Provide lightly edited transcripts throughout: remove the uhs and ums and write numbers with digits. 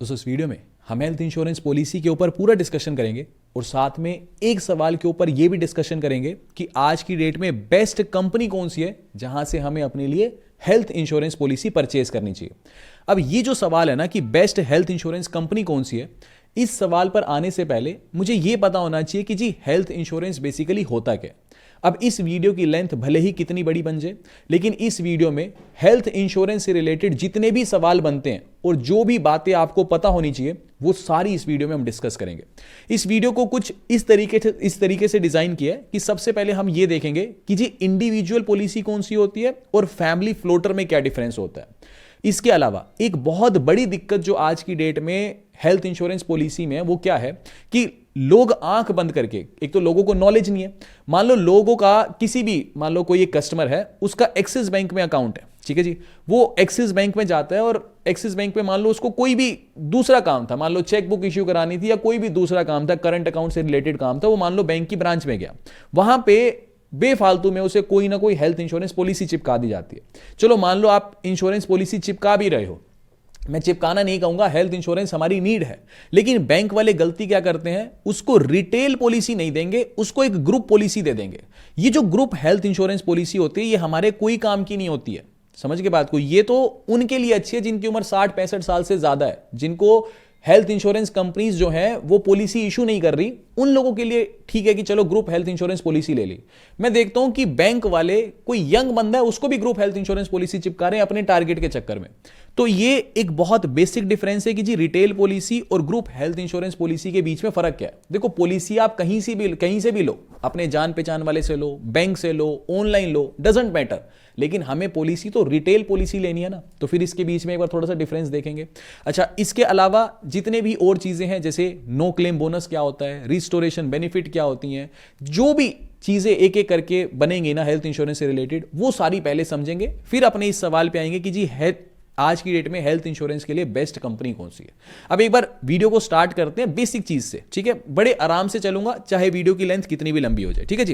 दोस्तों इस वीडियो में हम हेल्थ इंश्योरेंस पॉलिसी के ऊपर पूरा डिस्कशन करेंगे और साथ में एक सवाल के ऊपर यह भी डिस्कशन करेंगे कि आज की डेट में बेस्ट कंपनी कौन सी है जहां से हमें अपने लिए हेल्थ इंश्योरेंस पॉलिसी परचेज करनी चाहिए। अब ये जो सवाल है ना कि बेस्ट हेल्थ इंश्योरेंस कंपनी कौन सी है, इस सवाल पर आने से पहले मुझे यह पता होना चाहिए कि जी हेल्थ इंश्योरेंस बेसिकली होता क्या। अब इस वीडियो की लेंथ भले ही कितनी बड़ी बन जाए, लेकिन इस वीडियो में हेल्थ इंश्योरेंस से रिलेटेड जितने भी सवाल बनते हैं और जो भी बातें आपको पता होनी चाहिए वो सारी इस वीडियो में हम डिस्कस करेंगे। इस वीडियो को कुछ इस तरीके से डिजाइन किया है कि सबसे पहले हम ये देखेंगे कि जी इंडिविजुअल पॉलिसी कौन सी होती है और फैमिली फ्लोटर में क्या डिफरेंस होता है। इसके अलावा एक बहुत बड़ी दिक्कत जो आज की डेट में हेल्थ इंश्योरेंस पॉलिसी में है वो क्या है कि लोग आंख बंद करके, एक तो लोगों को नॉलेज नहीं है, मान लो लोगों का किसी भी, मान लो कोई एक कस्टमर है उसका एक्सिस बैंक में अकाउंट है, ठीक है जी, वो एक्सिस बैंक में जाता है और एक्सिस बैंक में मान लो उसको कोई भी दूसरा काम था, मान लो चेक बुक इश्यू करानी थी या कोई भी दूसरा काम था, करंट अकाउंट से रिलेटेड काम था, वो मान लो बैंक की ब्रांच में गया, वहां पे बेफालतू में उसे कोई ना कोई हेल्थ इंश्योरेंस पॉलिसी चिपका दी जाती है। चलो मान लो आप इंश्योरेंस पॉलिसी चिपका भी रहे हो, मैं चिपकाना नहीं कहूंगा, हेल्थ इंश्योरेंस हमारी नीड है, लेकिन बैंक वाले गलती क्या करते हैं, उसको रिटेल पॉलिसी नहीं देंगे, उसको एक ग्रुप पॉलिसी दे देंगे। ये जो ग्रुप हेल्थ इंश्योरेंस पॉलिसी होती है ये हमारे कोई काम की नहीं होती है, समझ के बात को। ये तो उनके लिए अच्छी है जिनकी उम्र 60-65 साल से ज्यादा है, जिनको हेल्थ इंश्योरेंस कंपनीज जो है वो पॉलिसी इशू नहीं कर रही, उन लोगों के लिए ठीक है कि चलो ग्रुप हेल्थ इंश्योरेंस पॉलिसी ले ली। मैं देखता हूं कि बैंक वाले कोई यंग बंदा है उसको भी ग्रुप हेल्थ इंश्योरेंस पॉलिसी चिपका रहे हैं अपने टारगेट के चक्कर में। तो ये एक बहुत बेसिक डिफरेंस है कि जी रिटेल पॉलिसी और ग्रुप हेल्थ इंश्योरेंस पॉलिसी के बीच में फर्क क्या है। देखो पॉलिसी आप कहीं से भी लो, अपने जान पहचान वाले से लो, बैंक से लो, ऑनलाइन लो, डजंट मैटर, लेकिन हमें पॉलिसी तो रिटेल पॉलिसी लेनी है ना, तो फिर इसके बीच में एक बार थोड़ा सा डिफरेंस देखेंगे। अच्छा, इसके अलावा जितने भी और चीजें हैं जैसे नो क्लेम बोनस क्या होता है, रिस्टोरेशन बेनिफिट क्या होती हैं, जो भी चीजें एक एक करके बनेंगी ना हेल्थ इंश्योरेंस से रिलेटेड, वो सारी पहले समझेंगे, फिर अपने इस सवाल पे आएंगे कि जी आज की डेट में हेल्थ इंश्योरेंस के लिए बेस्ट कंपनी कौन सी है। अब एक बार वीडियो को स्टार्ट करते हैं बेसिक चीज से, ठीक है, बड़े आराम से चलूंगा चाहे वीडियो की लेंथ कितनी भी लंबी हो जाए, ठीक है जी।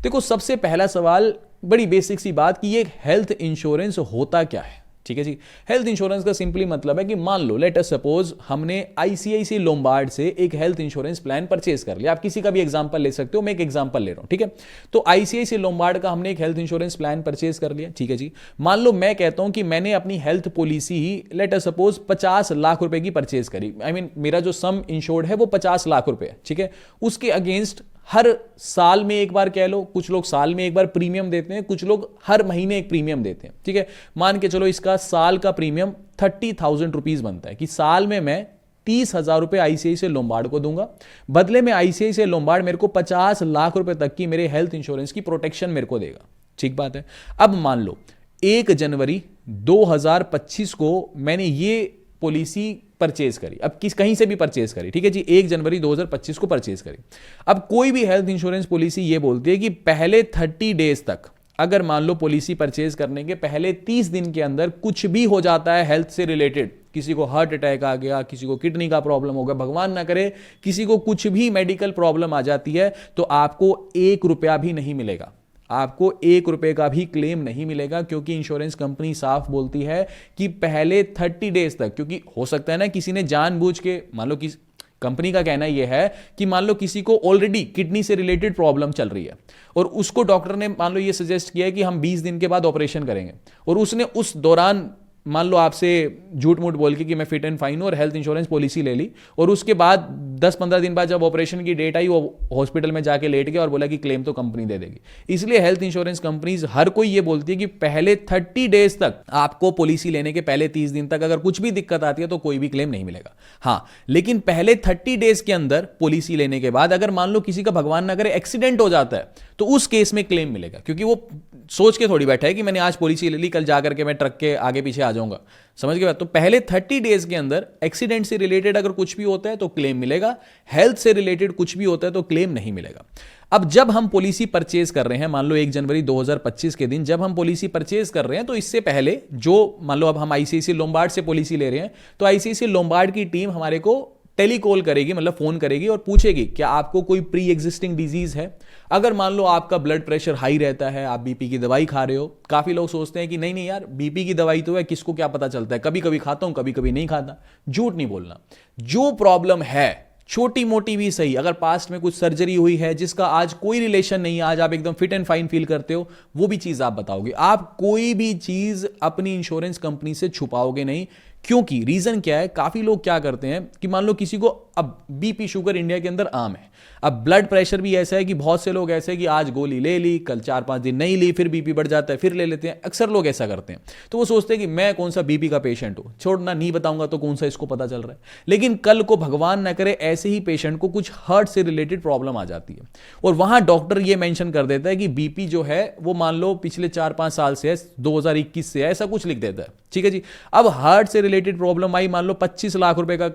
देखो सबसे पहला सवाल, बड़ी बेसिक सी बात कि ये हेल्थ इंश्योरेंस होता क्या है, ठीक है जी। हेल्थ इंश्योरेंस का सिंपली मतलब है कि मान लो लेट अस सपोज हमने आईसीआईसीआई लोम्बार्ड से एक हेल्थ इंश्योरेंस प्लान परचेज कर लिया। आप किसी का भी एग्जांपल ले सकते हो, मैं एक एग्जांपल ले रहा हूं, ठीक है। तो आईसीआईसीआई लोम्बार्ड का हमने एक हेल्थ इंश्योरेंस प्लान परचेज कर लिया, ठीक है जी। मान लो मैं कहता हूं कि मैंने अपनी हेल्थ पॉलिसी ही लेट अस सपोज 50 लाख रुपए की परचेज करी, मेरा जो सम इंश्योर्ड है वो 50 लाख रुपए है, ठीक है। उसके अगेंस्ट हर साल में एक बार कह लो, कुछ लोग साल में एक बार प्रीमियम देते हैं, कुछ लोग हर महीने एक प्रीमियम देते हैं, ठीक है। मान के चलो इसका साल का प्रीमियम 30,000 रुपीज बनता है कि साल में मैं 30,000 रुपए आईसीआईसीआई लोम्बार्ड को दूंगा, बदले में आईसीआईसीआई लोम्बार्ड मेरे को 50 लाख रुपए तक की मेरे हेल्थ इंश्योरेंस की प्रोटेक्शन मेरे को देगा, ठीक बात है। अब मान लो 1 जनवरी 2025 को मैंने ये पॉलिसी परचेज करी, अब कहीं से भी परचेज करी, ठीक है जी, 1 जनवरी 2025 को परचेज करी। अब कोई भी हेल्थ इंश्योरेंस पॉलिसी ये बोलती है कि पहले 30 डेज तक, अगर मान लो पॉलिसी परचेज करने के पहले 30 दिन के अंदर कुछ भी हो जाता है हेल्थ से रिलेटेड, किसी को हार्ट अटैक आ गया, किसी को किडनी का प्रॉब्लम हो गया, भगवान ना करे किसी को कुछ भी मेडिकल प्रॉब्लम आ जाती है, तो आपको 1 रुपया भी नहीं मिलेगा, आपको 1 रुपए का भी क्लेम नहीं मिलेगा, क्योंकि इंश्योरेंस कंपनी साफ बोलती है कि पहले 30 डेज तक, क्योंकि हो सकता है ना किसी ने जानबूझ के, मान लो किस कंपनी का कहना यह है कि मान लो किसी को ऑलरेडी किडनी से रिलेटेड प्रॉब्लम चल रही है और उसको डॉक्टर ने मान लो ये सजेस्ट किया है कि हम 20 दिन के बाद ऑपरेशन करेंगे, और उसने उस दौरान मान लो आपसे झूठ मूठ बोल के कि मैं फिट एंड फाइन हूं और हेल्थ इंश्योरेंस पॉलिसी ले ली, और उसके बाद 10-15 दिन बाद जब ऑपरेशन की डेट आई वो हॉस्पिटल में जाके लेट गया और बोला कि क्लेम तो कंपनी दे देगी। इसलिए हेल्थ इंश्योरेंस कंपनीज हर कोई ये बोलती है कि पहले 30 डेज तक आपको पॉलिसी लेने के पहले 30 दिन तक अगर कुछ भी दिक्कत आती है तो कोई भी क्लेम नहीं मिलेगा। हाँ, लेकिन पहले 30 डेज के अंदर पॉलिसी लेने के बाद अगर मान लो किसी का भगवान ना करे एक्सीडेंट हो जाता है तो उस केस में क्लेम मिलेगा, क्योंकि वो सोच के थोड़ी बैठा है कि मैंने आज पॉलिसी ले ली, कल जाकर के मैं ट्रक के आगे पीछे आ जाऊंगा, समझ गए बात। तो पहले 30 डेज के अंदर एक्सीडेंट से रिलेटेड अगर कुछ भी होता है तो क्लेम मिलेगा, हेल्थ से रिलेटेड कुछ भी होता है तो क्लेम नहीं मिलेगा। अब जब हम पॉलिसी परचेज कर रहे हैं, मान लो 1 जनवरी 2025 के दिन जब हम पॉलिसी परचेज कर रहे हैं, तो इससे पहले जो मान लो अब हम आईसीआईसीआई लोम्बार्ड से पॉलिसी ले रहे हैं, तो आईसीआईसीआई लोम्बार्ड की टीम हमारे को टेलीकॉल करेगी, मतलब फोन करेगी और पूछेगी क्या आपको कोई प्री एग्जिस्टिंग डिजीज है। अगर मान लो आपका ब्लड प्रेशर हाई रहता है, आप बीपी की दवाई खा रहे हो, काफी लोग सोचते हैं कि नहीं नहीं यार बीपी की दवाई तो है, किसको क्या पता चलता है, कभी कभी खाता हूं कभी कभी नहीं खाता। झूठ नहीं बोलना, जो प्रॉब्लम है, छोटी मोटी भी सही, अगर पास्ट में कुछ सर्जरी हुई है जिसका आज कोई रिलेशन नहीं है, आज आप एकदम फिट एंड फाइन फील करते हो, वो भी चीज आप बताओगे। आप कोई भी चीज अपनी इंश्योरेंस कंपनी से छुपाओगे नहीं। क्योंकि रीजन क्या है, काफी लोग क्या करते हैं कि मान लो किसी को अब बीपी शुगर इंडिया के अंदर आम है, अब ब्लड प्रेशर भी ऐसा है कि बहुत से लोग ऐसे हैं कि आज गोली ले ली, कल 4-5 दिन नहीं ली, फिर बीपी बढ़ जाता है, फिर ले लेते हैं। अक्सर लोग ऐसा करते हैं। तो वो सोचते हैं कि मैं कौन सा बीपी का पेशेंट हूं, छोड़ना नहीं बताऊंगा तो कौन सा इसको पता चल रहा है। लेकिन कल को भगवान ना करे ऐसे ही पेशेंट को कुछ हार्ट से रिलेटेड प्रॉब्लम आ जाती है और वहां डॉक्टर ये मेंशन कर देता है कि बीपी जो है वो मान लो पिछले 4-5 साल से है, 2021 से है, ऐसा कुछ लिख देता है। ठीक है जी। अब हार्ट से रिलेटेड प्रॉब्लम आई, मान लो 25 लाख रुपए का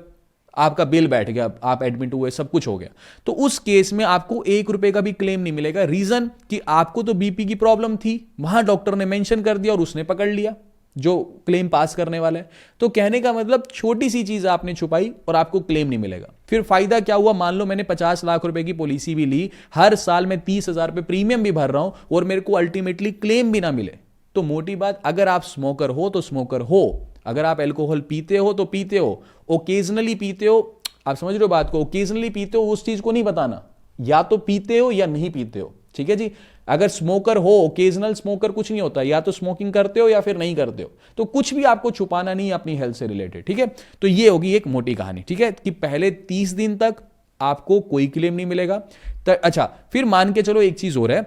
आपका बिल बैठ गया, आप एडमिट हुए, सब कुछ हो गया, तो उस केस में आपको 1 रुपए का भी क्लेम नहीं मिलेगा। रीजन कि आपको तो बीपी की प्रॉब्लम थी, वहां डॉक्टर ने मेंशन कर दिया और उसने पकड़ लिया जो क्लेम पास करने वाला है। तो कहने का मतलब छोटी सी चीज आपने छुपाई और आपको क्लेम नहीं मिलेगा। फिर फायदा क्या हुआ, मान लो मैंने 50 लाख रुपए की पॉलिसी भी ली, हर साल मैं 30,000 रुपए प्रीमियम भी भर रहा हूं और मेरे को अल्टीमेटली क्लेम भी ना मिले। तो मोटी बात, अगर आप स्मोकर हो तो स्मोकर हो, अगर आप अल्कोहल पीते हो तो पीते हो, ओकेजनली पीते हो, आप समझ रहे हो बात को, ओकेजनली पीते हो उस चीज को नहीं बताना, या तो पीते हो या नहीं पीते हो। ठीक है जी। अगर स्मोकर हो, ओकेजनल स्मोकर कुछ नहीं होता, या तो स्मोकिंग करते हो या फिर नहीं करते हो, तो कुछ भी आपको छुपाना नहीं है अपनी हेल्थ से रिलेटेड। ठीक है। तो ये होगी एक मोटी कहानी। ठीक है, कि पहले 30 दिन तक आपको कोई क्लेम नहीं मिलेगा। अच्छा, फिर मान के चलो एक चीज और है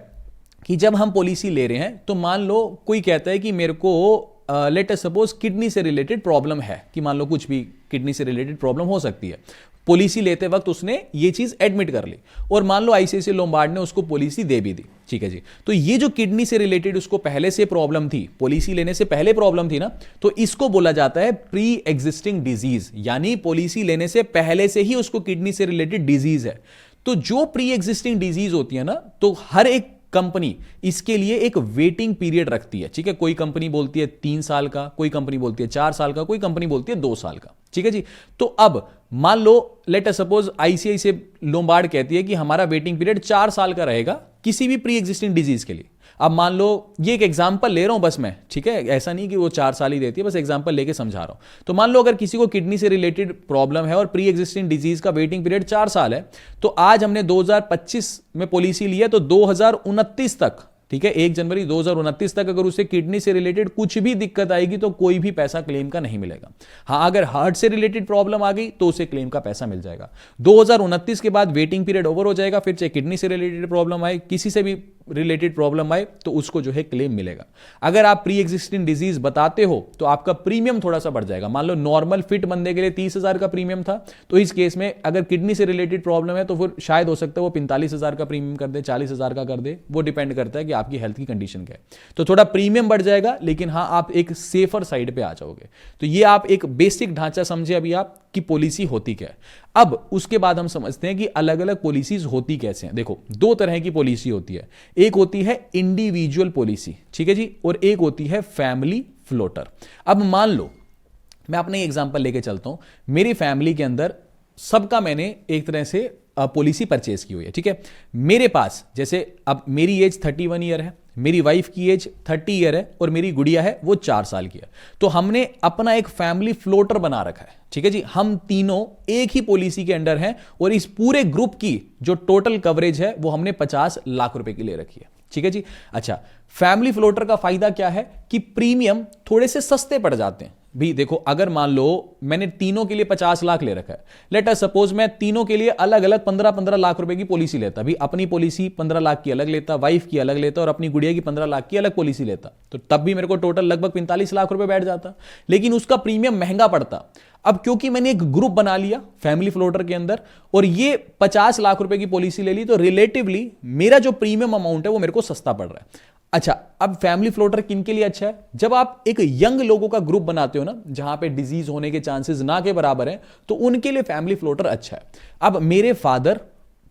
कि जब हम पॉलिसी ले रहे हैं तो मान लो कोई कहता है कि मेरे को लेट अस सपोज किडनी से रिलेटेड प्रॉब्लम है, कि मान लो कुछ भी किडनी से रिलेटेड प्रॉब्लम हो सकती है। पॉलिसी लेते वक्त उसने ये चीज एडमिट कर ली और मान लो आईसीआईसीआई लोम्बार्ड ने उसको पॉलिसी दे भी दी। ठीक है जी। तो ये जो किडनी से रिलेटेड उसको पहले से प्रॉब्लम थी, पॉलिसी लेने से पहले प्रॉब्लम थी ना, तो इसको बोला जाता है प्री एग्जिस्टिंग डिजीज, यानी पॉलिसी लेने से पहले से ही उसको किडनी से रिलेटेड डिजीज है। तो जो प्री एग्जिस्टिंग डिजीज होती है ना, तो हर एक कंपनी इसके लिए एक वेटिंग पीरियड रखती है। ठीक है, कोई कंपनी बोलती है 3 साल का, कोई कंपनी बोलती है 4 साल का, कोई कंपनी बोलती है 2 साल का। ठीक है जी। तो अब मान लो let us suppose ICICI Lombard कहती है कि हमारा वेटिंग पीरियड 4 साल का रहेगा किसी भी प्री एग्जिस्टिंग डिजीज के लिए। अब मान लो, ये एक एग्जांपल ले रहा हूं बस मैं, ठीक है, ऐसा नहीं कि वो 4 साल ही देती है, बस एग्जांपल लेके समझा रहा हूं। तो मान लो अगर किसी को किडनी से रिलेटेड प्रॉब्लम है और प्री एग्जिस्टिंग डिजीज का वेटिंग पीरियड 4 साल है, तो आज हमने 2025 में पॉलिसी ली है, तो 2029 तक, ठीक है, 1 जनवरी 2029 तक अगर उसे किडनी से रिलेटेड कुछ भी दिक्कत आएगी तो कोई भी पैसा क्लेम का नहीं मिलेगा। हां, अगर हार्ट से रिलेटेड प्रॉब्लम आ गई तो उसे क्लेम का पैसा मिल जाएगा। 2029 के बाद वेटिंग पीरियड ओवर हो जाएगा, फिर चाहे किडनी से रिलेटेड प्रॉब्लम आए, किसी से भी रिलेटेड प्रॉब्लम आए, तो उसको जो है क्लेम मिलेगा। अगर आप प्री एग्जिस्टिंग डिजीज बताते हो तो आपका प्रीमियम थोड़ा सा बढ़ जाएगा। मान लो नॉर्मल फिट बंदे के लिए 30,000 का प्रीमियम था, तो इस केस में अगर किडनी से रिलेटेड प्रॉब्लम है तो फिर शायद हो सकता है वो 45,000 का प्रीमियम कर दे, 40,000 का कर दे, वो डिपेंड करता है कि आपकी हेल्थ की कंडीशन क्या है। तो थोड़ा प्रीमियम बढ़ जाएगा, लेकिन हाँ, आप एक सेफर साइड पे आ जाओगे। तो ये आप एक बेसिक ढांचा समझे अभी आप कि पॉलिसी होती क्या है। अब उसके बाद हम समझते हैं कि अलग अलग पॉलिसीज होती कैसे हैं। देखो, 2 तरह की पॉलिसी होती है, एक होती है इंडिविजुअल पॉलिसी, ठीक है जी, और एक होती है फैमिली फ्लोटर। अब मान लो मैं अपने एग्जांपल लेके चलता हूं, मेरी फैमिली के अंदर सबका मैंने एक तरह से पॉलिसी परचेज की हुई है। ठीक है, मेरे पास जैसे अब मेरी एज 31 ईयर है, मेरी वाइफ की एज 30 ईयर है और मेरी गुड़िया है वो 4 साल की है। तो हमने अपना एक फैमिली फ्लोटर बना रखा है। ठीक है जी, हम तीनों एक ही पॉलिसी के अंडर हैं और इस पूरे ग्रुप की जो टोटल कवरेज है वो हमने 50 लाख रुपए की ले रखी है। ठीक है जी। अच्छा, फैमिली फ्लोटर का फायदा क्या है कि प्रीमियम थोड़े से सस्ते पड़ जाते हैं। भी देखो, अगर मान लो मैंने तीनों के लिए 50 लाख ले रखा है, लेट अस सपोज मैं तीनों के लिए अलग अलग 15-15 लाख रुपए की पॉलिसी लेता, भी अपनी पॉलिसी 15 लाख की अलग लेता, वाइफ की अलग लेता और अपनी गुड़िया की 15 लाख की अलग पॉलिसी लेता, तो तब भी मेरे को टोटल लगभग 45 लाख रुपए बैठ जाता, लेकिन उसका प्रीमियम महंगा पड़ता। अब क्योंकि मैंने एक ग्रुप बना लिया फैमिली फ्लोटर के अंदर और ये 50 लाख रुपए की पॉलिसी ले ली, तो रिलेटिवली मेरा जो प्रीमियम अमाउंट है वो मेरे को सस्ता पड़ रहा है। अच्छा, अब फैमिली फ्लोटर किन के लिए अच्छा है? जब आप एक यंग लोगों का ग्रुप बनाते हो ना, जहां पे डिजीज होने के चांसेस ना के बराबर हैं, तो उनके लिए फैमिली फ्लोटर अच्छा है। अब मेरे फादर,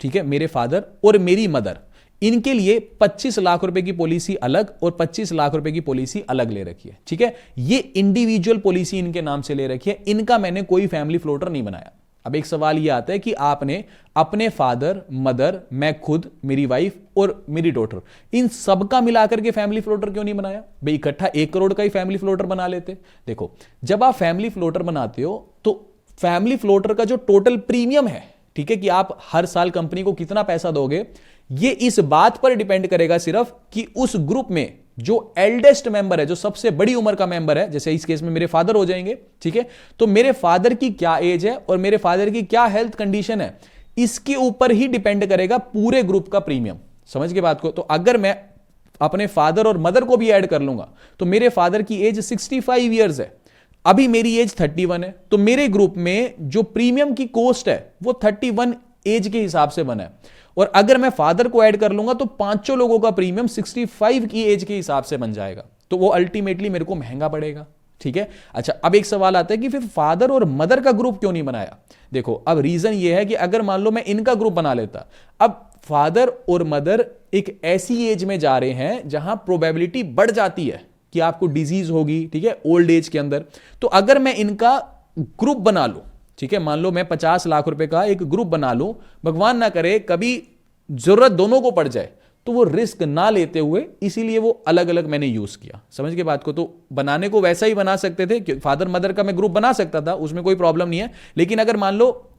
ठीक है, मेरे फादर और मेरी मदर, इनके लिए 25 लाख रुपए की पॉलिसी अलग और 25 लाख रुपए की पॉलिसी अलग ले रखी है। ठीक है, ये इंडिविजुअल पॉलिसी इनके नाम से ले रखी है, इनका मैंने कोई फैमिली फ्लोटर नहीं बनाया। अब एक सवाल ये आता है कि आपने अपने फादर, मदर, मैं खुद, मेरी वाइफ और मेरी डॉटर, इन सबका मिलाकर के फैमिली फ्लोटर क्यों नहीं बनाया? भाई इकट्ठा 1 करोड़ का ही फैमिली फ्लोटर बना लेते। देखो, जब आप फैमिली फ्लोटर बनाते हो तो फैमिली फ्लोटर का जो टोटल प्रीमियम है, ठीक है, कि आप हर साल कंपनी को कितना पैसा दोगे, ये इस बात पर डिपेंड करेगा सिर्फ कि उस ग्रुप में जो एल्डेस्ट मेंबर है, जो सबसे बड़ी उम्र का मेंबर है, जैसे इस केस में मेरे फादर हो जाएंगे, ठीक है, तो मेरे फादर की क्या एज है और मेरे फादर की क्या हेल्थ कंडीशन है, इसके ऊपर ही डिपेंड करेगा पूरे ग्रुप का प्रीमियम। समझ के बात को? तो अगर मैं अपने फादर और मदर को भी ऐड कर लूंगा तो मेरे फादर की एज 65 ईयर्स है, अभी मेरी एज 31 है, तो मेरे ग्रुप में जो प्रीमियम की कॉस्ट है वो 31 एज के हिसाब से बना है। और अगर मैं फादर को ऐड कर लूंगा तो पांचों लोगों का प्रीमियम 65 की एज के हिसाब से बन जाएगा, तो वो अल्टीमेटली मेरे को महंगा पड़ेगा। ठीक है, अच्छा, अब एक सवाल आता है कि फिर फादर और मदर का ग्रुप क्यों नहीं बनाया? देखो, अब रीजन ये है कि अगर मान लो मैं इनका ग्रुप बना लेता, अब फादर और मदर एक ऐसी एज में जा रहे हैं जहां प्रोबेबिलिटी बढ़ जाती है कि आपको डिजीज होगी, ठीक है, ओल्ड एज के अंदर। तो अगर मैं इनका ग्रुप बना लूं, ठीक है, मान लो मैं 50 लाख रुपए का एक ग्रुप बना लूं, भगवान ना करे कभी जरूरत दोनों को पड़ जाए, तो वो रिस्क ना लेते हुए इसीलिए वो अलग अलग मैंने यूज किया। समझ के बात को? तो बनाने को वैसा ही बना सकते थे, फादर मदर का मैं ग्रुप बना सकता था, उसमें कोई प्रॉब्लम नहीं है, लेकिन अगर मान लो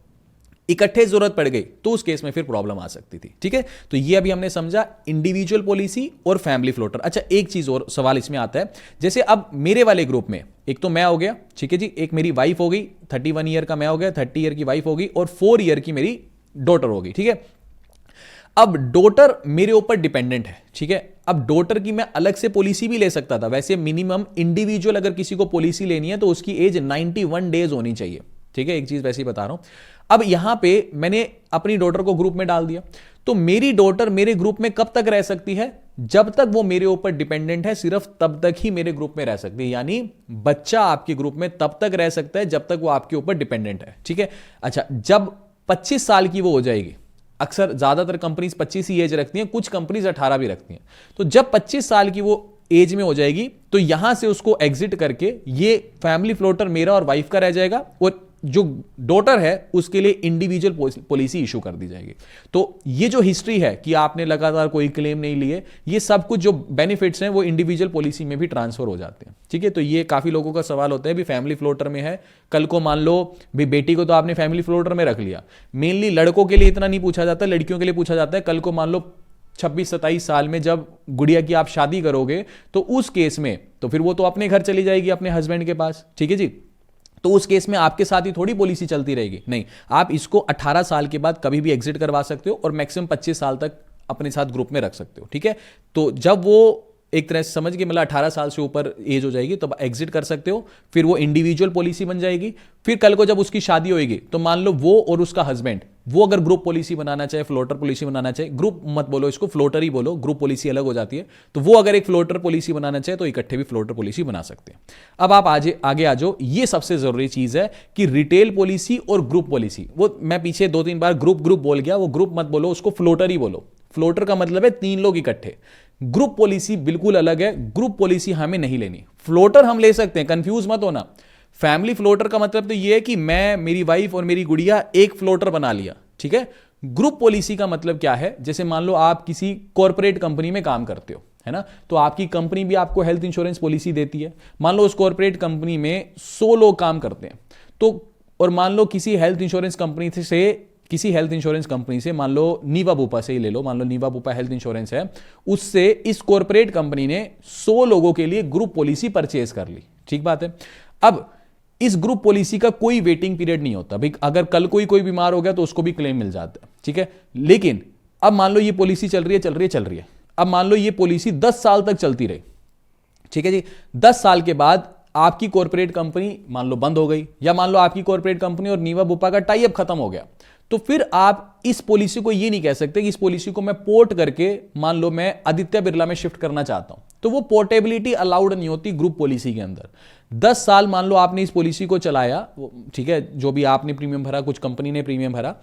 इकट्ठे जरूरत पड़ गई तो उस केस में फिर प्रॉब्लम आ सकती थी। ठीक है, तो ये अभी हमने समझा इंडिविजुअल पॉलिसी और फैमिली फ्लोटर। अच्छा, एक चीज और सवाल इसमें आता है, जैसे अब मेरे वाले ग्रुप में एक तो मैं हो गया, ठीक है जी, एक मेरी वाइफ हो गई, 31 ईयर का मैं हो गया, 30 ईयर की वाइफ हो गई और 4 ईयर की मेरी डॉटर हो गई। ठीक है, अब डॉटर मेरे ऊपर डिपेंडेंट है, ठीक है, अब डॉटर की मैं अलग से पॉलिसी भी ले सकता था। वैसे मिनिमम इंडिविजुअल अगर किसी को पॉलिसी लेनी है तो उसकी एज 91 डेज होनी चाहिए। ठीक है, एक चीज वैसे ही बता रहा हूं। अब यहां पे मैंने अपनी डॉटर को ग्रुप में डाल दिया, तो मेरी डॉटर मेरे ग्रुप में कब तक रह सकती है? जब तक वो मेरे ऊपर डिपेंडेंट है, सिर्फ तब तक ही मेरे ग्रुप में रह सकती है। यानी बच्चा आपके ग्रुप में तब तक रह सकता है जब तक वो आपके ऊपर डिपेंडेंट है। ठीक है, अच्छा, जब 25 साल की वो हो जाएगी, अक्सर ज्यादातर कंपनीज 25 ही एज रखती हैं, कुछ कंपनीज 18 भी रखती हैं, तो जब 25 साल की वो एज में हो जाएगी तो यहां से उसको एग्जिट करके ये फैमिली फ्लोटर मेरा और वाइफ का रह जाएगा और जो डॉटर है उसके लिए इंडिविजुअल पॉलिसी इशू कर दी जाएगी। तो ये जो हिस्ट्री है कि आपने लगातार कोई क्लेम नहीं लिए, ये सब कुछ जो बेनिफिट्स हैं वो इंडिविजुअल पॉलिसी में भी ट्रांसफर हो जाते हैं। ठीक है, तो ये काफी लोगों का सवाल होता है भी फैमिली फ्लोटर में है, कल को मान लो भी बेटी को तो आपने फैमिली फ्लोटर में रख लिया, मेनली लड़कों के लिए इतना नहीं पूछा जाता, लड़कियों के लिए पूछा जाता है। कल को मान लो 26-27 साल में जब गुड़िया की आप शादी करोगे तो उस केस में तो फिर वो तो अपने घर चली जाएगी अपने हस्बैंड के पास। ठीक है जी, तो उस केस में आपके साथ ही थोड़ी पॉलिसी चलती रहेगी, नहीं, आप इसको 18 साल के बाद कभी भी एग्जिट करवा सकते हो और मैक्सिमम 25 साल तक अपने साथ ग्रुप में रख सकते हो। ठीक है, तो जब वो एक तरह से समझ के मतलब 18 साल से ऊपर एज हो जाएगी तो एग्जिट कर सकते हो, फिर वो इंडिविजुअल पॉलिसी बन जाएगी। फिर कल को जब उसकी शादी होगी तो मान लो वो और उसका हस्बैंड वो अगर ग्रुप पॉलिसी बनाना चाहे, फ्लोटर पॉलिसी बनाना चाहे, ग्रुप मत बोलो इसको, फ्लोटर ही बोलो, ग्रुप पॉलिसी अलग हो जाती है, तो वो अगर एक फ्लोटर पॉलिसी बनाना चाहे तो इकट्ठे भी फ्लोटर पॉलिसी बना सकते हैं। अब आप आगे आ जाओ, ये सबसे जरूरी चीज है कि रिटेल पॉलिसी और ग्रुप पॉलिसी, वो मैं पीछे 2-3 बार ग्रुप बोल गया, वो ग्रुप मत बोलो, उसको फ्लोटर ही बोलो। फ्लोटर का मतलब है 3 लोग इकट्ठे, ग्रुप पॉलिसी बिल्कुल अलग है, ग्रुप पॉलिसी हमें नहीं लेनी। फ्लोटर हम ले सकते हैं, कंफ्यूज मत होना। फैमिली फ्लोटर का मतलब तो यह है कि मैं, मेरी वाइफ और मेरी गुड़िया एक फ्लोटर बना लिया। ठीक है, ग्रुप पॉलिसी का मतलब क्या है? जैसे मान लो आप किसी कॉर्पोरेट कंपनी में काम करते हो, है ना, तो आपकी कंपनी भी आपको हेल्थ इंश्योरेंस पॉलिसी देती है। मान लो उस कॉर्पोरेट कंपनी में 100 लोग काम करते हैं, तो और मान लो किसी हेल्थ इंश्योरेंस कंपनी से मान लो नीवा बुपा से ही ले लो, मान लो नीवा बुपा हेल्थ इंश्योरेंस है, उससे इस कॉर्पोरेट कंपनी ने 100 लोगों के लिए ग्रुप पॉलिसी परचेज कर ली। ठीक बात है। अब इस ग्रुप पॉलिसी का कोई वेटिंग पीरियड नहीं होता भाई, अगर कल कोई बीमार हो गया तो उसको भी क्लेम मिल जाता है। ठीक है, लेकिन अब मान लो ये पॉलिसी चल रही है, अब मान लो ये पॉलिसी 10 साल तक चलती रही। ठीक है जी, 10 साल के बाद आपकी कॉर्पोरेट कंपनी मान लो बंद हो गई, या मान लो आपकी कॉर्पोरेट कंपनी और नीवा बुपा का टाई अप खत्म हो गया, तो फिर आप इस पॉलिसी को ये नहीं कह सकते कि इस पॉलिसी को मैं पोर्ट करके मान लो मैं आदित्य बिरला में शिफ्ट करना चाहता हूं, तो वो पोर्टेबिलिटी अलाउड नहीं होती ग्रुप पॉलिसी के अंदर। 10 साल मान लो आपने इस पॉलिसी को चलाया, ठीक है, जो भी आपने प्रीमियम भरा, कुछ कंपनी ने प्रीमियम भरा,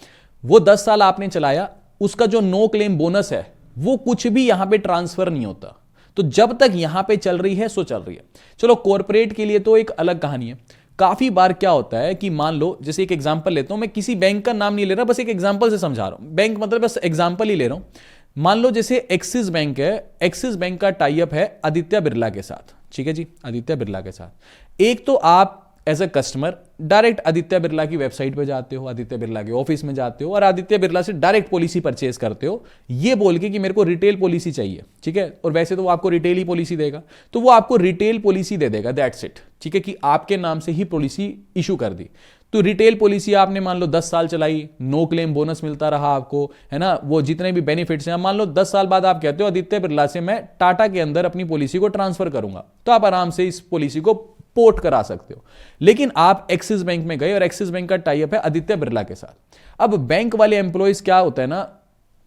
वो 10 साल आपने चलाया, उसका जो नो क्लेम बोनस है वो कुछ भी यहां पे ट्रांसफर नहीं होता। तो जब तक यहां पे चल रही है सो चल रही है। चलो कॉर्पोरेट के लिए तो एक अलग कहानी है। काफी बार क्या होता है कि मान लो, जैसे एक एग्जांपल लेता हूं, मैं किसी बैंक का नाम नहीं ले रहा, बस एक एग्जांपल से समझा रहा हूं, बैंक मतलब बस एग्जांपल ही ले रहा हूं। मान लो जैसे एक्सिस बैंक है, एक्सिस बैंक का टाई अप है आदित्य बिरला के साथ। ठीक है जी, आदित्य बिरला के साथ। एक तो आप as a customer direct Aditya Birla की वेबसाइट पे जाते हो, आदित्य बिरला के ऑफिस में जाते हो और आदित्य बिरला से डायरेक्ट पॉलिसी परचेज करते हो, ये बोल के कि मेरे को रिटेल पॉलिसी चाहिए, ठीक है। और वैसे तो वो आपको रिटेल ही पॉलिसी देगा, तो वो आपको रिटेल पॉलिसी दे देगा, दैट्स इट, ठीक है, कि आपके नाम से ही पॉलिसी इशू कर दी। तो रिटेल पॉलिसी आपने मान लो 10 साल चलाई, नो क्लेम बोनस मिलता रहा आपको, है ना, वो जितने भी बेनिफिट्स हैं, मान लो 10 साल बाद आप कहते हो आदित्य बिरला से मैं टाटा के अंदर अपनी पॉलिसी को ट्रांसफर करूंगा, तो आप आराम से इस पॉलिसी को पोर्ट करा सकते हो। लेकिन आप एक्सिस बैंक में गए और एक्सिस बैंक का टाई अप है आदित्य बिरला के साथ। अब बैंक वाले एम्प्लॉयज क्या होता है ना,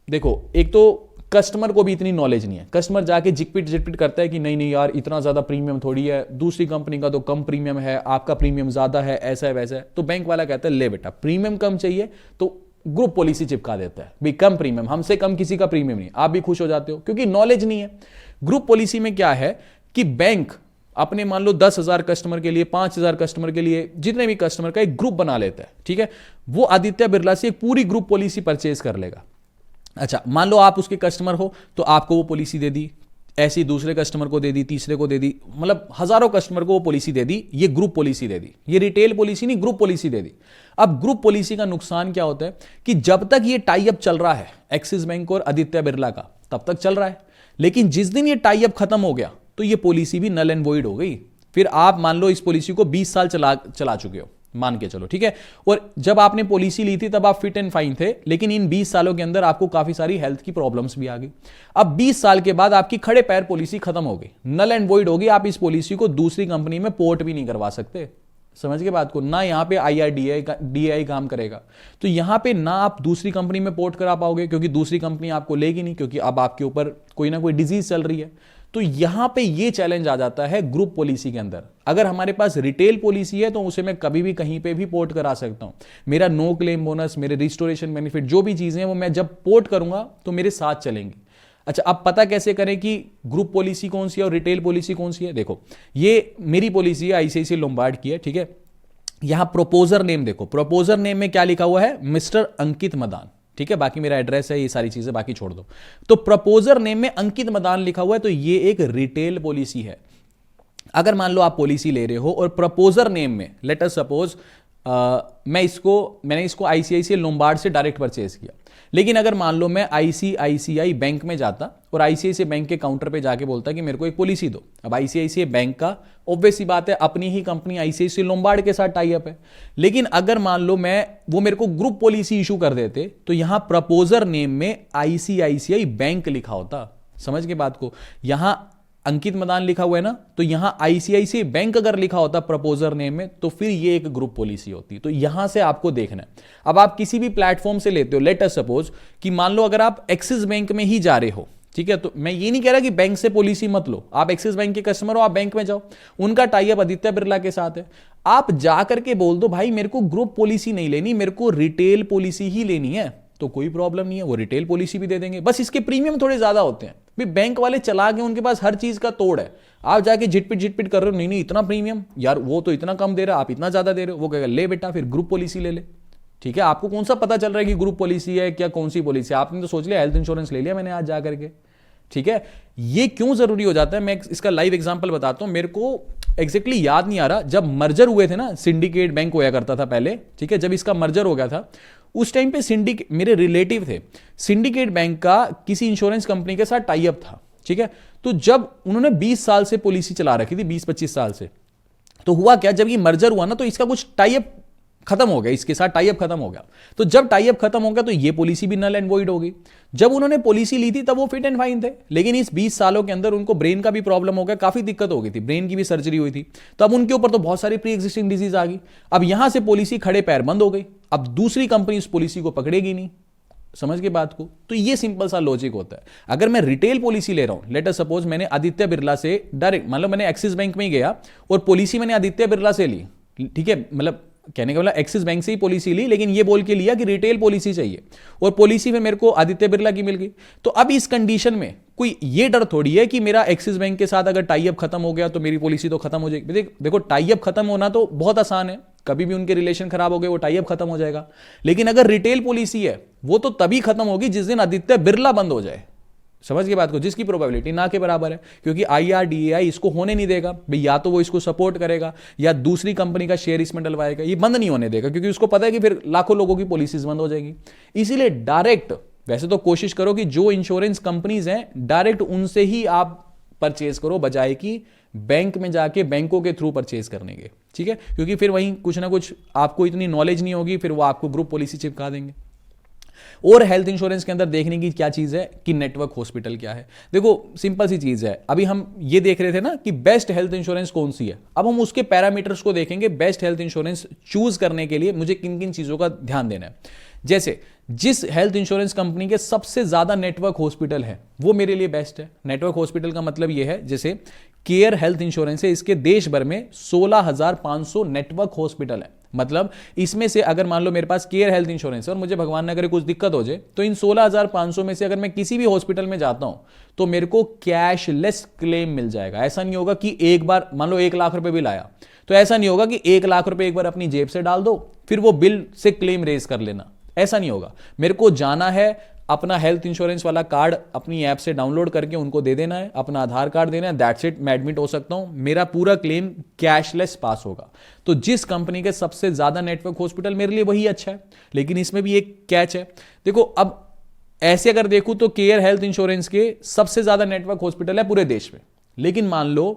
देखो एक तो कस्टमर को भी इतनी नॉलेज नहीं है, कस्टमर जाके झिटपिट करता है कि नहीं नहीं यार इतना ज्यादा प्रीमियम थोड़ी है, दूसरी कंपनी का तो कम प्रीमियम है, आपका प्रीमियम ज्यादा है, ऐसा है वैसा है। तो बैंक वाला कहता है ले बेटा प्रीमियम कम चाहिए तो ग्रुप पॉलिसी चिपका देता है, भी कम प्रीमियम, हमसे कम किसी का प्रीमियम नहीं, आप भी खुश हो जाते हो क्योंकि नॉलेज नहीं है। ग्रुप पॉलिसी में क्या है कि बैंक अपने मान लो 10,000 कस्टमर के लिए, 5,000 कस्टमर के लिए, जितने भी कस्टमर का एक ग्रुप बना लेता है, ठीक है। वो आदित्य बिरला से एक पूरी ग्रुप पॉलिसी परचेज कर लेगा। अच्छा, मान लो आप उसके कस्टमर हो तो आपको वो पॉलिसी दे दी, ऐसी दूसरे कस्टमर को दे दी, तीसरे को दे दी, मतलब हजारों कस्टमर को वो पॉलिसी दे दी, ये ग्रुप पॉलिसी दे दी, ये रिटेल पॉलिसी नहीं ग्रुप पॉलिसी दे दी। अब ग्रुप पॉलिसी का नुकसान क्या होता है कि जब तक ये टाई अप चल रहा है एक्सिस बैंक और आदित्य बिरला का, तब तक चल रहा है, लेकिन जिस दिन ये टाई अप खत्म हो गया तो ये पॉलिसी भी नल एंड वॉइड हो गई। फिर आप मान लो इस पॉलिसी को 20 साल चला चुके हो, मान के चलो, ठीक है, और जब आपने पॉलिसी ली थी तब आप फिट एंड फाइन थे, लेकिन इन 20 सालों के अंदर आपको काफी सारी हेल्थ की प्रॉब्लम्स भी आ गई। अब 20 साल के बाद आपकी खड़े पैर पॉलिसी खत्म हो गई, नल एंड वॉइड होगी, आप इस पॉलिसी को दूसरी कंपनी में पोर्ट भी नहीं करवा सकते। समझ के बात को, ना यहां पे IRDAI काम करेगा, तो यहां पे ना आप दूसरी कंपनी में पोर्ट करा पाओगे क्योंकि दूसरी कंपनी आपको लेगी नहीं, क्योंकि अब आपके ऊपर कोई ना कोई डिजीज चल रही है। तो यहां पे ये चैलेंज आ जाता है ग्रुप पॉलिसी के अंदर। अगर हमारे पास रिटेल पॉलिसी है तो उसे मैं कभी भी कहीं पे भी पोर्ट करा सकता हूं, मेरा नो क्लेम बोनस, मेरे रिस्टोरेशन बेनिफिट, जो भी चीजें हैं वो मैं जब पोर्ट करूंगा तो मेरे साथ चलेंगी। अच्छा, अब पता कैसे करें कि ग्रुप पॉलिसी कौन सी है और रिटेल पॉलिसी कौन सी है? देखो, ये मेरी पॉलिसी है, ICICI लोम्बार्ड की है, ठीक है। यहां प्रोपोजर नेम देखो, प्रोपोजर नेम में क्या लिखा हुआ है, मिस्टर अंकित मदान, ठीक है। बाकी मेरा एड्रेस है, ये सारी चीजें बाकी छोड़ दो। तो प्रपोजर नेम में अंकित मदान लिखा हुआ है, तो ये एक रिटेल पॉलिसी है। अगर मान लो आप पॉलिसी ले रहे हो और प्रपोजर नेम में लेट अस सपोज मैंने इसको ICICI लोम्बार्ड से डायरेक्ट परचेज किया, लेकिन अगर मान लो मैं ICICI बैंक में जाता और ICICI बैंक के काउंटर पे जाके बोलता कि मेरे को एक पॉलिसी दो, अब ICICI बैंक का ऑब्वियस सी बात है अपनी ही कंपनी ICICI लोम्बार्ड के साथ टाई अप है, लेकिन अगर मान लो वो मेरे को ग्रुप पॉलिसी इशू कर देते तो यहां प्रपोजर नेम में ICICI बैंक लिखा होता। समझ के बात को, यहां अंकित मदान लिखा हुआ है ना, तो यहां ICICI बैंक अगर लिखा होता प्रपोजर नेम में तो फिर ये एक ग्रुप पॉलिसी होती। तो यहां से आपको देखना है। अब आप किसी भी प्लेटफॉर्म से लेते हो, लेट अस सपोज कि मान लो अगर आप एक्सिस बैंक में ही जा रहे हो, ठीक है, तो मैं ये नहीं कह रहा कि बैंक से पॉलिसी मत लो, आप एक्सिस बैंक के कस्टमर हो, आप बैंक में जाओ, उनका टाई अप आदित्य बिरला के साथ है, आप जाकर के बोल दो भाई मेरे को ग्रुप पॉलिसी नहीं लेनी, मेरे को रिटेल पॉलिसी ही लेनी है, तो कोई प्रॉब्लम नहीं है, वो रिटेल पॉलिसी भी दे देंगे। बस इसके प्रीमियम थोड़े ज्यादा होते हैं, भी बैंक वाले चला के उनके पास हर चीज का तोड़ है। आप जाके झिटपिट कर रहे हो, नहीं नहीं इतना प्रीमियम यार, वो तो इतना कम दे रहा है, आप इतना ज्यादा दे रहे हो, वो कहेगा ले बेटा फिर ग्रुप पॉलिसी ले ले। ठीक है, आपको कौन सा पता चल रहा है कि ग्रुप पॉलिसी है क्या, कौन सी पॉलिसी? आपने तो सोच लिया हेल्थ इंश्योरेंस ले लिया मैंने आज जा करके। ठीक है, ये क्यों जरूरी हो जाता है, मैं इसका लाइव एग्जांपल बताता हूं। मेरे को एग्जैक्टली याद नहीं आ रहा, जब मर्जर हुए थे ना, सिंडिकेट बैंक होया करता था पहले, ठीक है, जब इसका मर्जर हो गया था उस टाइम पे मेरे रिलेटिव थे, सिंडिकेट बैंक का किसी इंश्योरेंस कंपनी के साथ टाई अप था। ठीक है, तो जब उन्होंने 20 साल से पॉलिसी चला रखी थी, 20-25 साल से, तो हुआ क्या, जब ये मर्जर हुआ ना तो इसका कुछ टाई अप खत्म हो गया, इसके साथ टाई अप खत्म हो गया। तो जब टाई अप खत्म हो गया तो ये पॉलिसी भी नल एंड वॉइड हो गई। जब उन्होंने पॉलिसी ली थी तब वो फिट एंड फाइन थे, लेकिन इस 20 सालों के अंदर उनको ब्रेन का भी प्रॉब्लम हो गया, काफी दिक्कत हो गई थी, ब्रेन की भी सर्जरी हुई थी, तो अब उनके ऊपर तो बहुत सारी प्री एग्जिस्टिंग डिजीज आ गई। अब यहां से पॉलिसी खड़े पैर बंद हो गई, अब दूसरी कंपनी उस पॉलिसी को पकड़ेगी नहीं। समझ के बात को, तो ये सिंपल सा लॉजिक होता है। अगर मैं रिटेल पॉलिसी ले रहा हूं, लेट अस सपोज मैंने आदित्य बिरला से डायरेक्ट, मतलब मैंने एक्सिस बैंक में ही गया और पॉलिसी मैंने आदित्य बिरला से ली, ठीक है, मतलब कहने का मतलब एक्सिस बैंक से ही पॉलिसी ली, लेकिन ये बोल के लिया कि रिटेल पॉलिसी चाहिए, और पॉलिसी में मेरे को आदित्य बिरला की मिल गई। तो अब इस कंडीशन में कोई ये डर थोड़ी है कि मेरा एक्सिस बैंक के साथ अगर टाई अप खत्म हो गया तो मेरी पॉलिसी तो खत्म हो जाएगी। देखो टाई अप खत्म होना तो बहुत आसान है, कभी भी उनके रिलेशन खराब हो गए वो टाई अप खत्म हो जाएगा, लेकिन अगर रिटेल पॉलिसी है वो तो तभी खत्म होगी जिस दिन आदित्य बिरला बंद हो जाए। समझ के बात को, जिसकी प्रोबेबिलिटी ना के बराबर है, क्योंकि IRDAI इसको होने नहीं देगा भाई, या तो वो इसको सपोर्ट करेगा या दूसरी कंपनी का शेयर इसमें डलवाएगा, ये बंद नहीं होने देगा, क्योंकि उसको पता है कि फिर लाखों लोगों की पॉलिसीज बंद हो जाएगी। इसीलिए डायरेक्ट, वैसे तो कोशिश करो कि जो इंश्योरेंस कंपनीज हैं डायरेक्ट उनसे ही आप परचेज करो, बजाय कि बैंक में जाके बैंकों के थ्रू परचेज करने के, ठीक है, क्योंकि फिर वहीं कुछ ना कुछ आपको इतनी नॉलेज नहीं होगी, फिर वो आपको ग्रुप पॉलिसी चिपका देंगे। और हेल्थ इंश्योरेंस के अंदर देखने की क्या चीज है कि नेटवर्क हॉस्पिटल क्या है। देखो सिंपल सी चीज है, अभी हम ये देख रहे थे ना कि बेस्ट हेल्थ इंश्योरेंस कौन सी है, अब हम उसके पैरामीटर्स को देखेंगे। बेस्ट हेल्थ इंश्योरेंस चूज करने के लिए मुझे किन किन चीजों का ध्यान देना है। जैसे जिस हेल्थ इंश्योरेंस कंपनी के सबसे ज्यादा नेटवर्क हॉस्पिटल है वो मेरे लिए बेस्ट है। नेटवर्क हॉस्पिटल का मतलब यह है, जैसे केयर हेल्थ इंश्योरेंस है, इसके देश भर में 16,500 नेटवर्क हॉस्पिटल है। मतलब इसमें से अगर मान लो मेरे पास केयर हेल्थ इंश्योरेंस है और मुझे भगवान न करे कुछ दिक्कत हो जाए, तो इन 16,500 में से अगर मैं किसी भी हॉस्पिटल में जाता हूं तो मेरे को कैशलेस क्लेम मिल जाएगा। ऐसा नहीं होगा कि एक बार मान लो 1 लाख रुपए बिल आया, तो ऐसा नहीं होगा कि 1 लाख रुपए एक बार अपनी जेब से डाल दो फिर वो बिल से क्लेम रेज कर लेना, ऐसा नहीं होगा। मेरे को जाना है, अपना हेल्थ इंश्योरेंस वाला कार्ड अपनी ऐप से डाउनलोड करके उनको दे देना है, अपना आधार कार्ड देना है, दैट्स इट, मैं एडमिट हो सकता हूं, मेरा पूरा क्लेम कैशलेस पास होगा। तो जिस कंपनी के सबसे ज्यादा नेटवर्क हॉस्पिटल, मेरे लिए वही अच्छा है। लेकिन इसमें भी एक कैच है, देखो अब ऐसे अगर देखूं तो केयर हेल्थ इंश्योरेंस के सबसे ज्यादा नेटवर्क हॉस्पिटल है पूरे देश में, लेकिन मान लो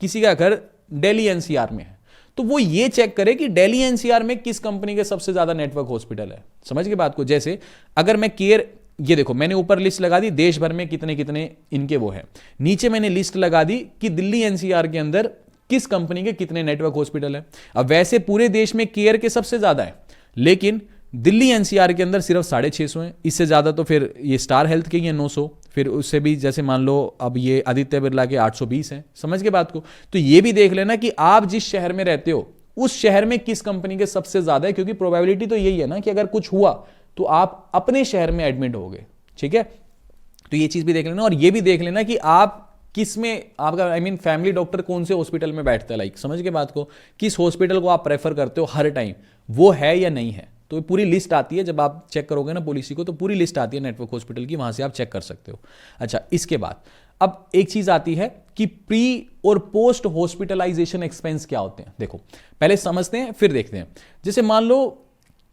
किसी का घर दिल्ली NCR में है, तो वो ये चेक करे कि दिल्ली NCR में किस कंपनी के सबसे ज्यादा नेटवर्क हॉस्पिटल है। समझ के बात को, जैसे अगर मैं केयर, ये देखो मैंने ऊपर लिस्ट लगा दी देश भर में कितने कितने इनके वो है, नीचे मैंने लिस्ट लगा दी कि दिल्ली NCR के अंदर किस कंपनी के कितने नेटवर्क हॉस्पिटल है। अब वैसे पूरे देश में केयर के सबसे ज्यादा है, लेकिन दिल्ली NCR के अंदर सिर्फ 650 हैं, इससे ज्यादा तो फिर ये स्टार हेल्थ के ही है 900, फिर उससे भी जैसे मान लो अब ये आदित्य बिरला के 820 हैं। समझ के बात को, तो ये भी देख लेना कि आप जिस शहर में रहते हो उस शहर में किस कंपनी के सबसे ज्यादा है, क्योंकि प्रोबेबिलिटी तो यही है ना कि अगर कुछ हुआ तो आप अपने शहर में एडमिट हो गए, ठीक है। तो ये चीज भी देख लेना, और ये भी देख लेना कि आप किस में आपका फैमिली डॉक्टर कौन से हॉस्पिटल में बैठता है, लाइक समझ के बात को, किस हॉस्पिटल को आप प्रेफर करते हो हर टाइम, वो है या नहीं है। तो पूरी लिस्ट आती है, जब आप चेक करोगे ना पॉलिसी को तो पूरी लिस्ट आती है नेटवर्क हॉस्पिटल की, वहां से आप चेक कर सकते हो। अच्छा, इसके बाद अब एक चीज आती है कि प्री और पोस्ट हॉस्पिटलाइजेशन एक्सपेंस क्या होते हैं। देखो पहले समझते हैं फिर देखते हैं। जैसे मान लो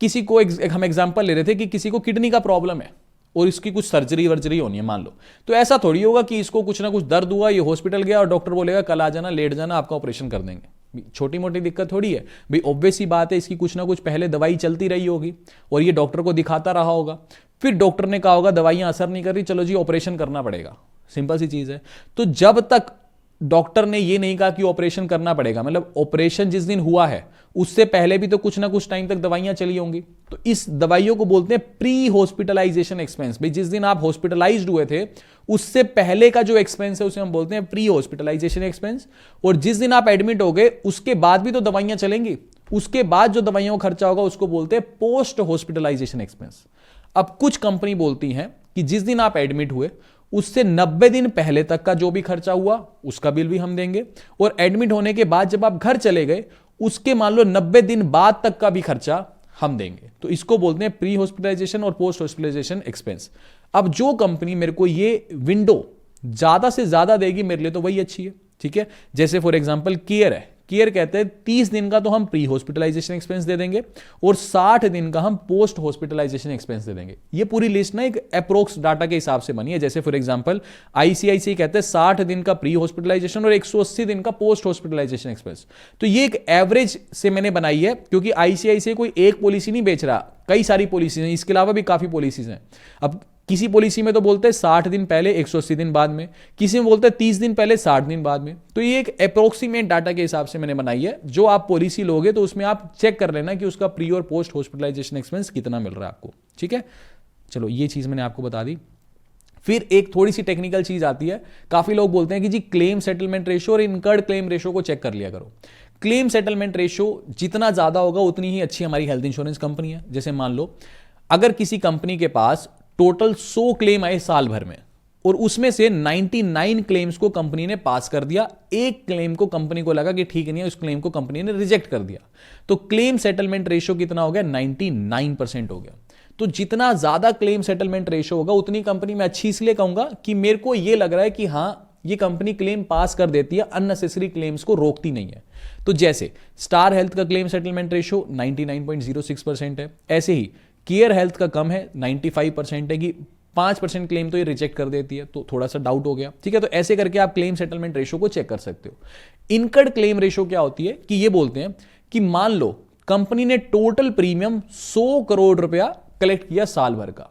किसी को हम एग्जांपल ले रहे थे कि किसी को किडनी का प्रॉब्लम है और इसकी कुछ सर्जरी वर्जरी होनी है मान लो, तो ऐसा थोड़ी होगा कि इसको कुछ ना कुछ दर्द हुआ, ये हॉस्पिटल गया और डॉक्टर बोलेगा कल आ जाना, लेट जाना, आपका ऑपरेशन कर देंगे। छोटी मोटी दिक्कत थोड़ी है भाई, ऑब्वियस सी बात है, इसकी कुछ ना कुछ पहले दवाई चलती रही होगी और ये डॉक्टर को दिखाता रहा होगा, फिर डॉक्टर ने कहा होगा दवाइयां असर नहीं कर रही, चलो जी ऑपरेशन करना पड़ेगा। सिंपल सी चीज है। तो जब तक डॉक्टर ने ये नहीं कहा कि ऑपरेशन करना पड़ेगा, मतलब ऑपरेशन जिस दिन हुआ है उससे पहले भी तो कुछ ना कुछ टाइम तक दवाइयां चली होंगी, तो इस दवाइयों को बोलते हैं प्री हॉस्पिटलाइजेशन एक्सपेंस। भाई जिस दिन आप हॉस्पिटलाइज्ड हुए थे उससे पहले का जो एक्सपेंस है उसे हम बोलते हैं प्री हॉस्पिटलाइजेशन एक्सपेंस, और जिस दिन आप एडमिट हो गए उसके बाद भी तो दवाइयां चलेंगी, उसके बाद जो दवाइयों का खर्चा होगा उसको बोलते हैं पोस्ट हॉस्पिटलाइजेशन एक्सपेंस। अब कुछ कंपनी बोलती हैं कि जिस दिन आप एडमिट हुए उससे 90 दिन पहले तक का जो भी खर्चा हुआ उसका बिल भी हम देंगे, और एडमिट होने के बाद जब आप घर चले गए उसके मान लो 90 दिन बाद तक का भी खर्चा हम देंगे। तो इसको बोलते हैं प्री हॉस्पिटलाइजेशन और पोस्ट हॉस्पिटलाइजेशन एक्सपेंस। अब जो कंपनी मेरे को ये विंडो ज्यादा से ज्यादा देगी मेरे लिए तो वही अच्छी है, ठीक है। जैसे फॉर एग्जांपल केयर है, केयर कहते हैं 30 दिन का तो हम प्री हॉस्पिटलाइजेशन एक्सपेंस दे देंगे और 60 दिन का हम पोस्ट हॉस्पिटलाइजेशन एक्सपेंस दे देंगे। ये पूरी लिस्ट ना एक अप्रोक्स डाटा के हिसाब से बनी है। जैसे फॉर एग्जांपल ICICI कहते हैं 60 दिन का प्री हॉस्पिटलाइजेशन और 180 दिन का पोस्ट हॉस्पिटलाइजेशन एक्सपेंस। तो ये एक एवरेज से मैंने बनाई है, क्योंकि ICICI कोई एक पॉलिसी नहीं बेच रहा, कई सारी पॉलिसीज हैं, इसके अलावा भी काफी पॉलिसीज हैं। अब किसी पॉलिसी में तो बोलते हैं 60 दिन पहले 180 दिन बाद में, किसी में बोलते हैं 30 दिन पहले 60 दिन बाद में। तो ये एक अप्रोक्सीमेट डाटा के हिसाब से मैंने बनाई है। जो आप पॉलिसी लोगे तो उसमें आप चेक कर लेना कि उसका प्री और पोस्ट हॉस्पिटलाइजेशन एक्सपेंस कितना मिल रहा है आपको, ठीक है। चलो ये चीज मैंने आपको बता दी। फिर एक थोड़ी सी टेक्निकल चीज आती है, काफी लोग बोलते हैं कि जी क्लेम सेटलमेंट रेशियो और इनकर्ड क्लेम रेशियो को चेक कर लिया करो। क्लेम सेटलमेंट रेशियो जितना ज्यादा होगा उतनी ही अच्छी हमारी हेल्थ इंश्योरेंस कंपनी है। जैसे मान लो अगर किसी कंपनी के पास टोटल 100 क्लेम आए साल भर में और उसमें से 99 क्लेम्स को कंपनी ने पास कर दिया, एक क्लेम को कंपनी को लगा कि ठीक नहीं है, उस क्लेम को कंपनी ने रिजेक्ट कर दिया, तो क्लेम सेटलमेंट रेशियो कितना हो गया? 99% हो गया। तो जितना ज्यादा क्लेम सेटलमेंट रेशो होगा उतनी कंपनी में अच्छी, इसलिए कहूंगा कि मेरे को यह लग रहा है कि हां ये कंपनी क्लेम पास कर देती है, अननेसेसरी क्लेम्स को रोकती नहीं है। तो जैसे स्टार हेल्थ का क्लेम सेटलमेंट रेशो 99.06% है, ऐसे ही केयर हेल्थ का कम है, 95% है, कि 5% क्लेम तो ये रिजेक्ट कर देती है, तो थोड़ा सा डाउट हो गया। ठीक है, तो ऐसे करके आप क्लेम सेटलमेंट रेशो को चेक कर सकते हो। इनकर्ड क्लेम रेशो क्या होती है कि ये बोलते हैं कि मान लो कंपनी ने टोटल प्रीमियम 100 करोड़ रुपया कलेक्ट किया साल भर का,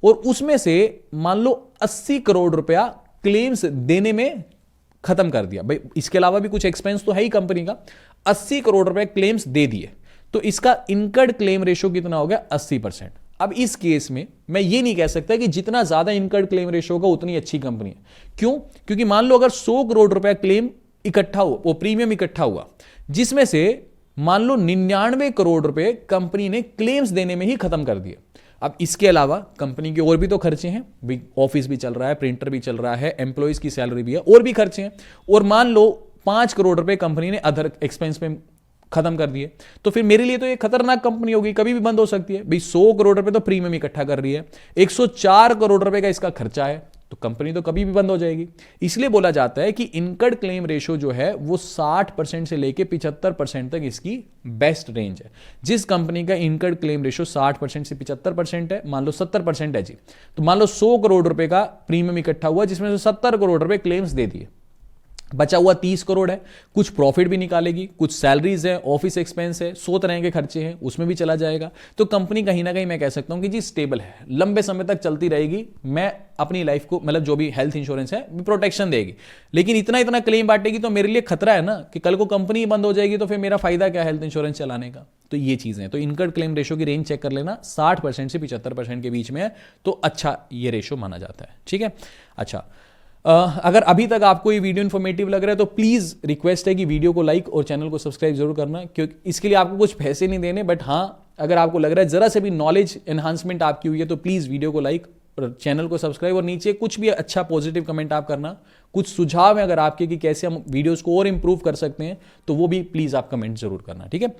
और उसमें से मान लो 80 करोड़ रुपया क्लेम्स देने में खत्म कर दिया। भाई इसके अलावा भी कुछ एक्सपेंस तो है ही कंपनी का, 80 करोड़ रुपए क्लेम्स दे दिए, तो इसका इनकर्ड क्लेम रेशो कितना हो गया? 80%। अब इस केस में मैं ये नहीं कह सकता कि जितना ज्यादा इनकर्ड क्लेम रेशो होगा उतनी अच्छी कंपनी है। क्यों? क्योंकि मान लो अगर 100 करोड़ रुपया क्लेम इकट्ठा हुआ, वो प्रीमियम इकट्ठा हुआ, जिसमें से मान लो 99 करोड़ रुपए कंपनी ने क्लेम्स देने में ही खत्म कर दिए। अब इसके अलावा कंपनी के और भी तो खर्चे हैं, भाई ऑफिस भी चल रहा है, प्रिंटर भी चल रहा है, एम्प्लॉइज की सैलरी भी है, और भी खर्चे हैं, और मान लो 5 करोड़ रुपए कंपनी ने अदर एक्सपेंस में खत्म कर दिए, तो फिर मेरे लिए तो ये खतरनाक कंपनी होगी, कभी भी बंद हो सकती है। भाई 100 करोड़ रुपए तो प्रीमियम इकट्ठा कर रही है, 104 करोड़ रुपए का इसका खर्चा है, तो कंपनी तो कभी भी बंद हो जाएगी। इसलिए बोला जाता है कि इनकर्ड क्लेम रेशो जो है वो 60% से लेके 75% तक इसकी बेस्ट रेंज है। जिस कंपनी का इनकर्ड क्लेम रेशो 60% से 75% है, मान लो 70% है जी, तो मान लो 100 करोड़ रुपए का प्रीमियम इकट्ठा हुआ, जिसमें से 70 करोड़ रुपए क्लेम्स दे दिए, बचा हुआ 30 करोड़ है, कुछ प्रॉफिट भी निकालेगी, कुछ सैलरीज है, ऑफिस एक्सपेंस है, 100 तरह के खर्चे हैं, उसमें भी चला जाएगा। तो कंपनी कहीं ना कहीं मैं कह सकता हूं कि जी स्टेबल है, लंबे समय तक चलती रहेगी। मैं अपनी लाइफ को, मतलब जो भी हेल्थ इंश्योरेंस है, प्रोटेक्शन देगी, लेकिन इतना इतना क्लेम बांटेगी तो मेरे लिए खतरा है ना कि कल को कंपनी बंद हो जाएगी, तो फिर मेरा फायदा क्या हेल्थ इंश्योरेंस चलाने का। तो ये चीजें हैं। तो इनकर्ड क्लेम रेशो की रेंज चेक कर लेना, 60% से 75% के बीच में है, तो अच्छा ये रेशो माना जाता है। ठीक है, अच्छा अगर अभी तक आपको ये वीडियो इन्फॉर्मेटिव लग रहा है तो प्लीज रिक्वेस्ट है कि वीडियो को लाइक और चैनल को सब्सक्राइब जरूर करना, क्योंकि इसके लिए आपको कुछ पैसे नहीं देने, बट हाँ अगर आपको लग रहा है जरा से भी नॉलेज एनहांसमेंट आपकी हुई है तो प्लीज वीडियो को लाइक और चैनल को सब्सक्राइब, और नीचे कुछ भी अच्छा पॉजिटिव कमेंट आप करना, कुछ सुझाव है अगर आपके कि कैसे हम वीडियोस को और इंप्रूव कर सकते हैं, तो वो भी प्लीज आप कमेंट जरूर करना। ठीक है,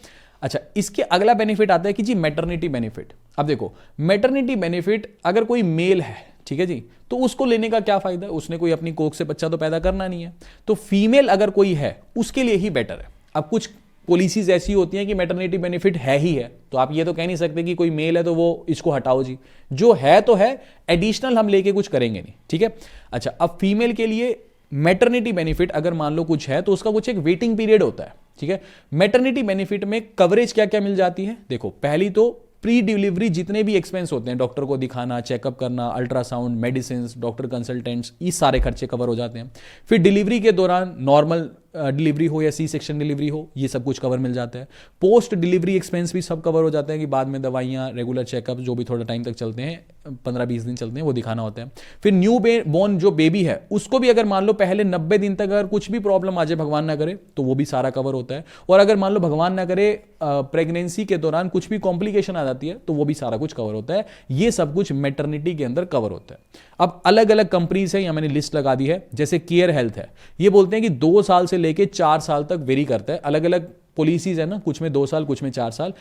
अच्छा इसके अगला बेनिफिट आता है कि जी मैटरनिटी बेनिफिट। अब देखो मैटरनिटी बेनिफिट अगर कोई मेल है, ठीक है जी, तो उसको लेने का क्या फायदा है, उसने कोई अपनी कोख से बच्चा तो पैदा करना नहीं है, तो फीमेल अगर कोई है उसके लिए ही बेटर है। अब कुछ पॉलिसीज ऐसी होती हैं कि मैटरनिटी बेनिफिट है ही है, तो आप ये तो कह नहीं सकते कि कोई मेल है तो वो इसको हटाओ जी, जो है तो है, एडिशनल हम लेके कुछ करेंगे नहीं। ठीक है, अच्छा अब फीमेल के लिए मैटरनिटी बेनिफिट अगर मान लो कुछ है तो उसका कुछ एक वेटिंग पीरियड होता है। ठीक है, मैटरनिटी बेनिफिट में कवरेज क्या क्या मिल जाती है, देखो पहली तो प्री डिलीवरी जितने भी एक्सपेंस होते हैं, डॉक्टर को दिखाना, चेकअप करना, अल्ट्रासाउंड, मेडिसिन, डॉक्टर कंसल्टेंट्स, ये सारे खर्चे कवर हो जाते हैं। फिर डिलीवरी के दौरान नॉर्मल डिलीवरी हो या सी सेक्शन डिलीवरी हो, ये सब कुछ कवर मिल जाता है। पोस्ट डिलीवरी एक्सपेंस भी सब कवर हो जाते हैं कि बाद में दवाइयाँ, रेगुलर चेकअप जो भी थोड़ा टाइम तक चलते हैं, 15-20 दिन चलते हैं, वो दिखाना होता है। फिर न्यू बॉर्न जो बेबी है उसको भी अगर मान लो पहले 90 दिन तक अगर कुछ भी प्रॉब्लम आ जाए, भगवान ना करे, तो वो भी सारा कवर होता है। और अगर मान लो भगवान ना करे प्रेगनेंसी के दौरान कुछ भी कॉम्प्लिकेशन आ जाती है, तो वो भी सारा कुछ कवर होता है। ये सब कुछ मैटरनिटी के अंदर कवर होता है। अब अलग अलग कंपनीज है, या मैंने लिस्ट लगा दी है, जैसे केयर हेल्थ है, ये बोलते हैं कि 2 साल से लेके 4 साल तक वेरी करता है, अलग अलग पॉलिसीज है ना, कुछ में 2 साल, कुछ में 4 साल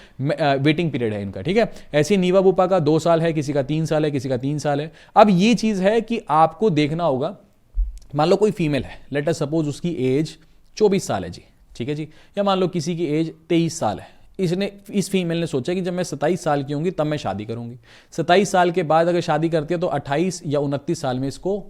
वेटिंग पीरियड है इनका। ठीक है, ऐसे नीवा बुपा का 2 साल है, किसी का 3 साल है, किसी का 3 साल है। अब ये चीज है कि आपको देखना होगा, मान लो कोई फीमेल है, लेट अस सपोज उसकी एज 24 साल है जी, ठीक है जी, या मान लो किसी की एज 23 साल है, इस फीमेल ने सोचा कि जब मैं 27 साल की होंगी तब मैं शादी करूंगी। 27 साल के बाद अगर शादी करती है तो 28 या 29 साल में इसको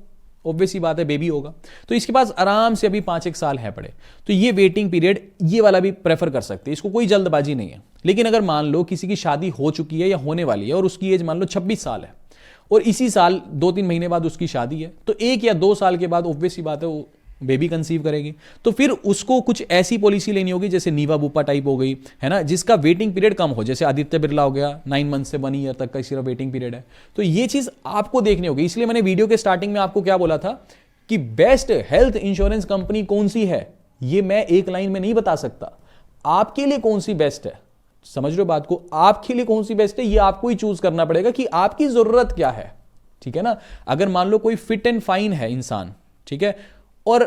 ऑब्वियस ही बात है बेबी होगा, तो इसके पास आराम से अभी 5-1 साल है पड़े, तो ये वेटिंग पीरियड ये वाला भी प्रेफर कर सकते हैं, इसको कोई जल्दबाजी नहीं है। लेकिन अगर मान लो किसी की शादी हो चुकी है या होने वाली है और उसकी एज मान लो 26 साल है, और इसी साल 2-3 महीने बाद उसकी शादी है, तो 1 या 2 साल के बाद ऑब्वियस ही बात है वो बेबी कंसीव करेगी, तो फिर उसको कुछ ऐसी पॉलिसी लेनी होगी जैसे नीवा बुपा टाइप हो गई है ना, जिसका वेटिंग पीरियड कम हो, जैसे आदित्य बिरला हो गया, 9 मंथ से 1 ईयर तक का सिर्फ वेटिंग पीरियड है। तो ये चीज आपको देखनी होगी। इसलिए मैंने वीडियो के स्टार्टिंग में आपको क्या बोला था कि बेस्ट हेल्थ इंश्योरेंस कंपनी कौन सी है, ये मैं एक लाइन में नहीं बता सकता, आपके लिए कौन सी बेस्ट है, समझ रहे हो बात को, आपके लिए कौन सी बेस्ट है ये आपको ही चूज करना पड़ेगा कि आपकी जरूरत क्या है। ठीक है ना, अगर मान लो कोई फिट एंड फाइन है इंसान, ठीक है, और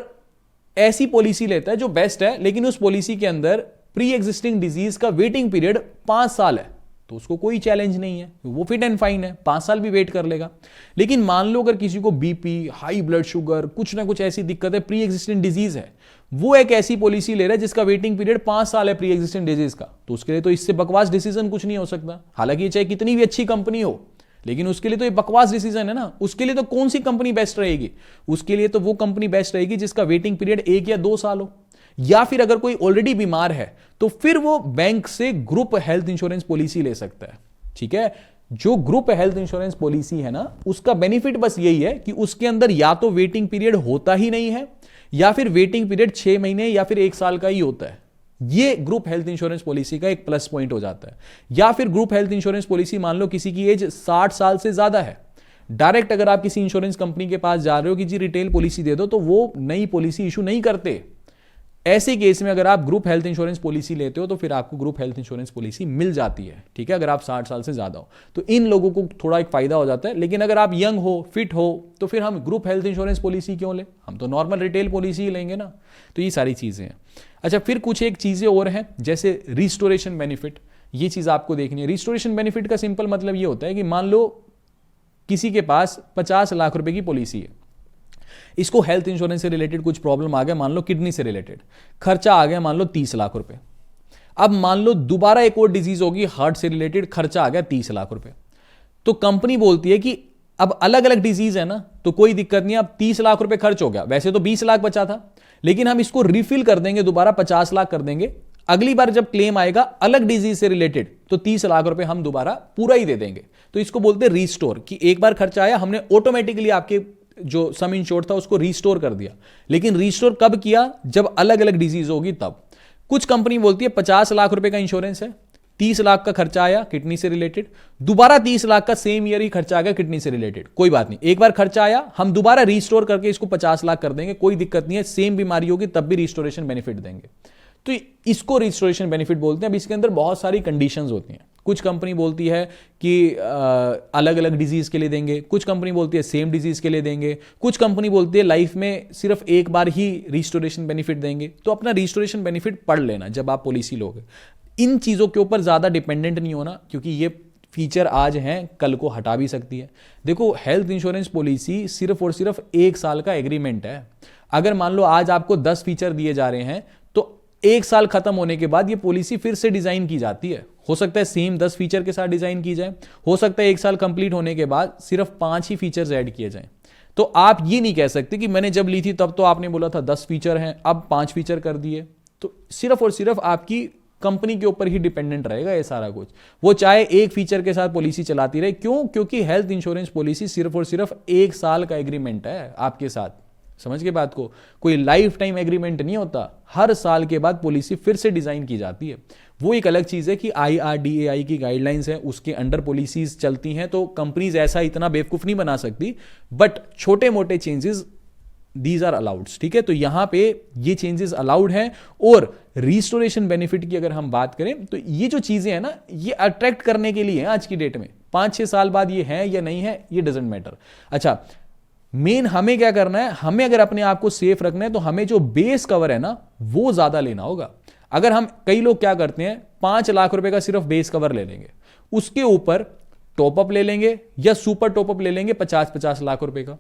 ऐसी पॉलिसी लेता है जो बेस्ट है, लेकिन उस पॉलिसी के अंदर प्री एग्जिस्टिंग डिजीज का वेटिंग पीरियड 5 साल है, तो उसको कोई चैलेंज नहीं है, वो फिट एंड फाइन है, 5 साल भी वेट कर लेगा। लेकिन मान लो अगर किसी को बीपी, हाई ब्लड शुगर, कुछ ना कुछ ऐसी दिक्कत है, प्री एग्जिस्टेंट डिजीज है, वो एक ऐसी पॉलिसी ले रहा है जिसका वेटिंग पीरियड 5 साल है प्री एग्जिस्टेंट डिजीज का, तो उसके लिए तो इससे बकवास डिसीजन कुछ नहीं हो सकता। हालांकि ये चाहे कितनी भी अच्छी कंपनी हो, लेकिन उसके लिए तो ये बकवास डिसीजन है ना। उसके लिए तो कौन सी कंपनी बेस्ट रहेगी? उसके लिए तो वो कंपनी बेस्ट रहेगी जिसका वेटिंग पीरियड 1 या 2 साल हो, या फिर अगर कोई ऑलरेडी बीमार है तो फिर वो बैंक से ग्रुप हेल्थ इंश्योरेंस पॉलिसी ले सकता है। ठीक है, जो ग्रुप हेल्थ इंश्योरेंस पॉलिसी है ना, उसका बेनिफिट बस यही है कि उसके अंदर या तो वेटिंग पीरियड होता ही नहीं है, या फिर वेटिंग पीरियड 6 महीने या फिर 1 साल का ही होता है। ये ग्रुप हेल्थ इंश्योरेंस पॉलिसी का एक प्लस पॉइंट हो जाता है। या फिर ग्रुप हेल्थ इंश्योरेंस पॉलिसी, मान लो किसी की एज 60 साल से ज्यादा है, डायरेक्ट अगर आप किसी इंश्योरेंस कंपनी के पास जा रहे हो कि जी रिटेल पॉलिसी दे दो, तो वो नई पॉलिसी इशू नहीं करते। ऐसे केस में अगर आप ग्रुप हेल्थ इंश्योरेंस पॉलिसी लेते हो तो फिर आपको ग्रुप हेल्थ इंश्योरेंस पॉलिसी मिल जाती है। ठीक है, अगर आप 60 साल से ज्यादा हो तो इन लोगों को थोड़ा एक फायदा हो जाता है। लेकिन अगर आप यंग हो, फिट हो, तो फिर हम ग्रुप हेल्थ इंश्योरेंस पॉलिसी क्यों ले? हम तो नॉर्मल रिटेल पॉलिसी ही लेंगे ना। तो ये सारी चीजें हैं। अच्छा, फिर कुछ एक चीजें और हैं, जैसे रिस्टोरेशन बेनिफिट। ये चीज आपको देखनी है। रिस्टोरेशन बेनिफिट का सिंपल मतलब ये होता है कि मान लो किसी के पास 50 लाख रुपए की पॉलिसी है, इसको हेल्थ इंश्योरेंस से रिलेटेड कुछ प्रॉब्लम आ गया, मान लो किडनी से रिलेटेड, खर्चा आ गया मान लो 30 लाख रुपए। अब मान लो दोबारा एक और डिजीज होगी हार्ट से रिलेटेड, खर्चा आ गया 30 लाख रुपए। तो कंपनी बोलती है कि अब अलग अलग डिजीज है ना, तो कोई दिक्कत नहीं, अब 30 लाख रुपए खर्च हो गया, वैसे तो 20 लाख बचा था, लेकिन हम इसको रिफिल कर देंगे, दोबारा 50 लाख कर देंगे। अगली बार जब क्लेम आएगा अलग डिजीज से रिलेटेड, तो 30 लाख रुपए हम दोबारा पूरा ही दे देंगे। तो इसको बोलते हैं रीस्टोर, कि एक बार खर्चा आया, हमने ऑटोमेटिकली आपके जो सम इंश्योर्ड था उसको रीस्टोर कर दिया। लेकिन रीस्टोर कब किया? जब अलग अलग डिजीज होगी तब। कुछ कंपनी बोलती है 50 लाख रुपए का इंश्योरेंस है, 30 लाख का खर्चा आया किडनी से रिलेटेड, दोबारा 30 लाख का सेम ईयर ही खर्चा आ गया किडनी से रिलेटेड, कोई बात नहीं, एक बार खर्चा आया, हम दोबारा रीस्टोर करके इसको 50 लाख कर देंगे, कोई दिक्कत नहीं है, सेम बीमारी होगी तब भी रिस्टोरेशन बेनिफिट देंगे। तो इसको रिस्टोरेशन बेनिफिट बोलते हैं। अब इसके अंदर बहुत सारी कंडीशंस होती हैं। कुछ कंपनी बोलती है कि अलग अलग डिजीज के लिए देंगे, कुछ कंपनी बोलती है सेम डिजीज के लिए देंगे, कुछ कंपनी बोलती है लाइफ में सिर्फ एक बार ही रिस्टोरेशन बेनिफिट देंगे। तो अपना रिस्टोरेशन बेनिफिट पढ़ लेना जब आप पॉलिसी लोगे। इन चीज़ों के ऊपर ज़्यादा डिपेंडेंट नहीं होना, क्योंकि ये फीचर आज हैं, कल को हटा भी सकती है। देखो, हेल्थ इंश्योरेंस पॉलिसी सिर्फ और सिर्फ 1 साल का एग्रीमेंट है। अगर मान लो आज आपको 10 फीचर दिए जा रहे हैं, तो 1 साल खत्म होने के बाद ये पॉलिसी फिर से डिजाइन की जाती है। हो सकता है सेम 10 फीचर के साथ डिजाइन की जाए, हो सकता है 1 साल कंप्लीट होने के बाद सिर्फ 5 ही फीचर्स ऐड किए जाएं। तो आप ये नहीं कह सकते कि मैंने जब ली थी तब तो आपने बोला था 10 फीचर हैं, अब 5 फीचर कर दिए। तो सिर्फ और सिर्फ आपकी कंपनी के ऊपर ही डिपेंडेंट रहेगा ये सारा कुछ। वो चाहे 1 फीचर के साथ पॉलिसी चलाती रहे, क्यों? क्योंकि हेल्थ इंश्योरेंस पॉलिसी सिर्फ और सिर्फ 1 साल का एग्रीमेंट है आपके साथ। समझ के बात को, कोई लाइफ टाइम एग्रीमेंट नहीं होता। हर साल के बाद पॉलिसी फिर से डिजाइन की जाती है। वो एक अलग चीज है कि IRDAI की गाइडलाइंस है, उसके अंडर पॉलिसीज चलती हैं, तो कंपनीज ऐसा इतना बेवकूफ नहीं बना सकती। बट छोटे मोटे चेंजेस दीज आर अलाउड। ठीक है, तो यहां पे ये चेंजेस अलाउड हैं। और रिस्टोरेशन बेनिफिट की अगर हम बात करें, तो ये जो चीजें हैं ना, ये अट्रैक्ट करने के लिए है आज की डेट में। 5-6 साल बाद ये है या नहीं है, ये डजेंट मैटर। अच्छा, मेन हमें क्या करना है? हमें अगर अपने आप को सेफ रखना है तो हमें जो बेस कवर है ना, वो ज्यादा लेना होगा। अगर हम, कई लोग क्या करते हैं, 5 लाख रुपए का सिर्फ बेस कवर ले लेंगे, उसके ऊपर टॉपअप ले लेंगे या सुपर टॉपअप ले लेंगे 50-50 लाख रुपए का।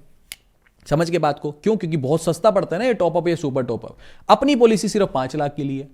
समझ के बात को? क्यों? क्योंकि बहुत सस्ता पड़ता है ना ये टॉपअप या सुपर टॉपअप। अपनी पॉलिसी सिर्फ 5 लाख के लिए,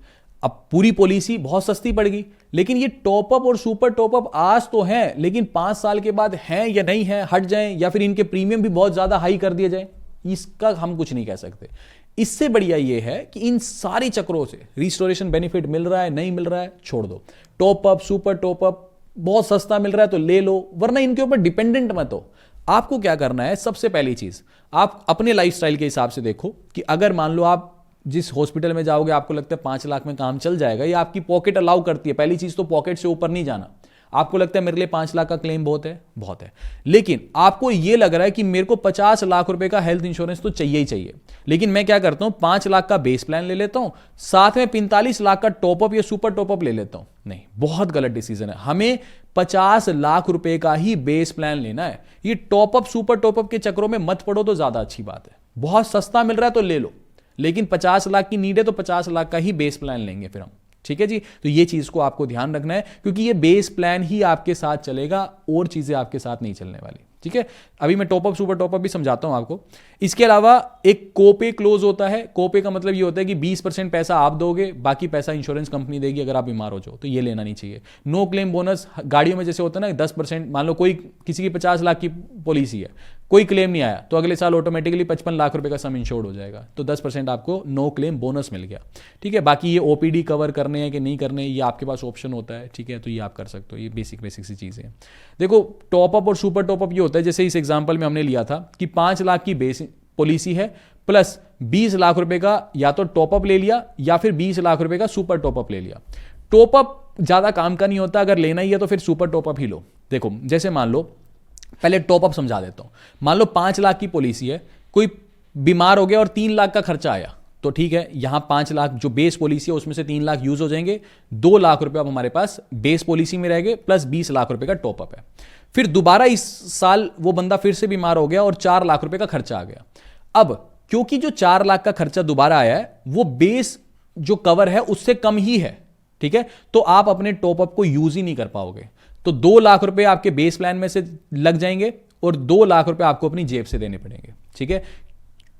अब पूरी पॉलिसी बहुत सस्ती पड़ गई। लेकिन ये टॉपअप और सुपर टॉपअप आज तो है, लेकिन 5 साल के बाद हैं या नहीं है, हट जाएं, या फिर इनके प्रीमियम भी बहुत ज्यादा हाई कर दिए जाए, इसका हम कुछ नहीं कह सकते। इससे बढ़िया ये है कि इन सारी चक्रों से रिस्टोरेशन बेनिफिट मिल रहा है, नहीं मिल रहा है, छोड़ दो। टॉपअप, सुपर टॉपअप बहुत सस्ता मिल रहा है तो ले लो, वरना इनके ऊपर डिपेंडेंट मत हो। आपको क्या करना है? सबसे पहली चीज, आप अपने लाइफस्टाइल के हिसाब से देखो कि अगर मान लो आप जिस हॉस्पिटल में जाओगे आपको लगता है 5 लाख में काम चल जाएगा, या आपकी पॉकेट अलाउ करती है। पहली चीज तो पॉकेट से ऊपर नहीं जाना। आपको लगता है मेरे लिए 5 लाख का क्लेम बहुत है, बहुत है, लेकिन आपको यह लग रहा है कि मेरे को 50 लाख रुपए का हेल्थ इंश्योरेंस तो चाहिए ही चाहिए। लेकिन मैं क्या करता हूं, 5 लाख का बेस प्लान ले लेता हूं, साथ में 45 लाख का टॉपअप या सुपर टॉपअप ले लेता हूं। नहीं, बहुत गलत डिसीजन है। हमें 50 लाख रुपए का ही बेस प्लान लेना है। ये टॉपअप सुपर टॉपअप के चक्रों में मत पड़ो तो ज्यादा अच्छी बात है। बहुत सस्ता मिल रहा है तो ले लो, लेकिन 50 लाख की नीड है तो 50 लाख का ही बेस प्लान लेंगे फिर हम। ठीक है जी। तो ये चीज को आपको ध्यान रखना है, क्योंकि ये बेस प्लान ही आपके साथ चलेगा और चीजें आपके साथ नहीं चलने वाली, ठीक है। अभी मैं टॉपअप सुपर टॉपअप भी समझाता हूं आपको। इसके अलावा एक कोपे क्लोज होता है। कोपे का मतलब ये होता है कि 20% पैसा आप दोगे, बाकी पैसा इंश्योरेंस कंपनी देगी अगर आप बीमार हो जाओ, तो ये लेना नहीं चाहिए। नो क्लेम बोनस, गाड़ियों में जैसे होता है ना 10%, मान लो कोई किसी की 50 लाख की पॉलिसी है, कोई क्लेम नहीं आया, तो अगले साल ऑटोमेटिकली 55 लाख रुपए का सम इंश्योर्ड हो जाएगा, तो 10% आपको नो क्लेम बोनस मिल गया, ठीक है। बाकी ये ओपीडी कवर करने हैं कि नहीं करने, ये आपके पास ऑप्शन होता है, ठीक है, तो ये आप कर सकते हो। ये बेसिक सी चीज़ें हैं। देखो टॉपअप और सुपर टॉपअप ये होता है, जैसे इस एग्जाम्पल में हमने लिया था कि 5 लाख की बेस पॉलिसी है प्लस 20 लाख रुपए का या तो टॉपअप ले लिया या फिर 20 लाख रुपए का सुपर टॉपअप ले लिया। टॉपअप ज्यादा काम का नहीं होता, अगर लेना ही है तो फिर सुपर टॉपअप ही लो। देखो जैसे मान लो, पहले टॉपअप समझा देता हूं। मान लो 5 लाख की पॉलिसी है, कोई बीमार हो गया और 3 लाख का खर्चा आया, तो ठीक है, यहां 5 लाख जो बेस पॉलिसी है उसमें से 3 लाख यूज हो जाएंगे, 2 लाख रुपए अब हमारे पास बेस पॉलिसी में रह गए, प्लस 20 लाख रुपए का टॉपअप है। फिर दोबारा इस साल वो बंदा फिर से बीमार हो गया और 4 लाख रुपए का खर्चा आ गया। अब क्योंकि जो 4 लाख का खर्चा दोबारा आया है वो बेस जो कवर है उससे कम ही है, ठीक है, तो आप अपने टॉपअप को यूज ही नहीं कर पाओगे। तो 2 लाख रुपए आपके बेस प्लान में से लग जाएंगे और 2 लाख रुपए आपको अपनी जेब से देने पड़ेंगे, ठीक है।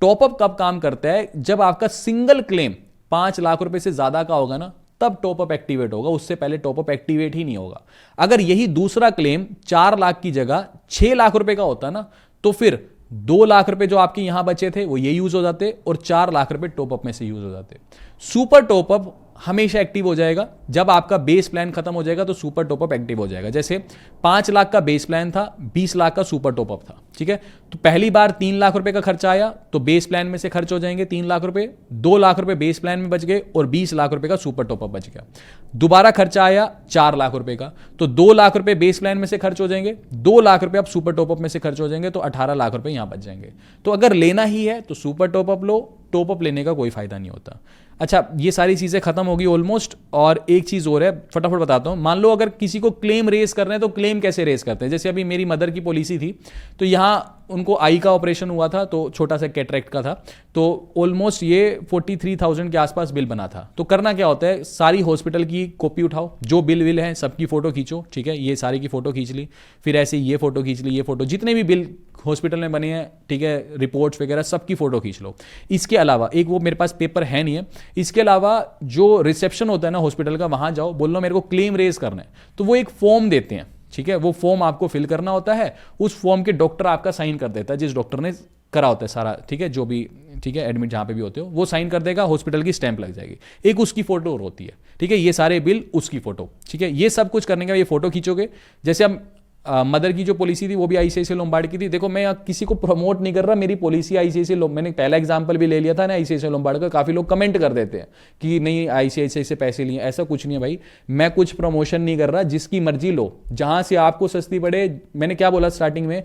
टॉपअप कब काम करता है? जब आपका सिंगल क्लेम 5 लाख रुपए से ज्यादा का होगा ना, तब टॉपअप एक्टिवेट होगा, उससे पहले टॉपअप एक्टिवेट ही नहीं होगा। अगर यही दूसरा क्लेम 4 लाख की जगह 6 लाख रुपए का होता ना, तो फिर 2 लाख रुपए जो आपके यहां बचे थे वो ये यूज हो जाते और 4 लाख रुपए टॉपअप में से यूज हो जाते। सुपर टॉपअप हमेशा एक्टिव हो जाएगा जब आपका बेस प्लान खत्म हो जाएगा, तो सुपर टॉपअप एक्टिव हो जाएगा। जैसे 5 लाख का बेस प्लान था, 20 लाख का सुपर टॉपअप था, ठीक है। तो पहली बार 3 लाख रुपए का खर्चा आया तो बेस प्लान में से खर्च हो जाएंगे 3 लाख रुपए, 2 लाख रुपए बेस प्लान में बच गए और 20 लाख रुपए का सुपर टॉपअप बच गया। दोबारा खर्चा आया 4 लाख रुपए का, तो 2 लाख रुपए बेस प्लान में से खर्च हो जाएंगे, 2 लाख रुपए अब सुपर टॉपअप में से खर्च हो जाएंगे, तो 18 लाख रुपए यहां बच जाएंगे। तो अगर लेना ही है तो सुपर टॉपअप लो, टॉपअप लेने का कोई फायदा नहीं होता। अच्छा, ये सारी चीजें खत्म होगी ऑलमोस्ट। और एक चीज और है, फटाफट बताता हूं। मान लो अगर किसी को क्लेम रेस कर रहे हैं, तो क्लेम कैसे रेस करते हैं? जैसे अभी मेरी मदर की पॉलिसी थी, तो यहां उनको आई का ऑपरेशन हुआ था, तो छोटा सा कैटरेक्ट का था, तो ऑलमोस्ट ये 43,000 के आसपास बिल बना था। तो करना क्या होता है, सारी हॉस्पिटल की कॉपी उठाओ, जो बिल विल है सबकी फोटो खींचो, ठीक है, ये सारी की फोटो खींच ली, फिर ऐसे ये फोटो खींच ली, ये फोटो, जितने भी बिल हॉस्पिटल में बने हैं, ठीक है, रिपोर्ट्स वगैरह सबकी फोटो खींच लो। इसके अलावा एक वो मेरे पास पेपर है नहीं है, इसके अलावा जो रिसेप्शन होता है ना हॉस्पिटल का, वहां जाओ, बोल लो मेरे को क्लेम रेज करना है, तो वो एक फॉर्म देते हैं, ठीक है, वो फॉर्म आपको फिल करना होता है। उस फॉर्म के डॉक्टर आपका साइन कर देता है, जिस डॉक्टर ने करा होता है सारा, ठीक है, जो भी, ठीक है, एडमिट जहां पे भी होते हो, वो साइन कर देगा, हॉस्पिटल की स्टैंप लग जाएगी, एक उसकी फोटो और होती है, ठीक है, ये सारे बिल उसकी फोटो, ठीक है। ये सब कुछ करने का ये फोटो खींचोगे। जैसे हम मदर की जो पॉलिसी थी वो भी आईसीआईसीआई लोम्बार्ड की थी। देखो मैं किसी को प्रमोट नहीं कर रहा, मेरी पॉलिसी आईसीआईसीआई, मैंने पहला एग्जांपल भी ले लिया था ना आईसीआईसीआई लोम्बार्ड का। काफी लोग कमेंट कर देते हैं कि नहीं आईसीआईसीआई से पैसे लिए, ऐसा कुछ नहीं है भाई, मैं कुछ प्रमोशन नहीं कर रहा, जिसकी मर्जी लो, जहां से आपको सस्ती पड़े। मैंने क्या बोला स्टार्टिंग में,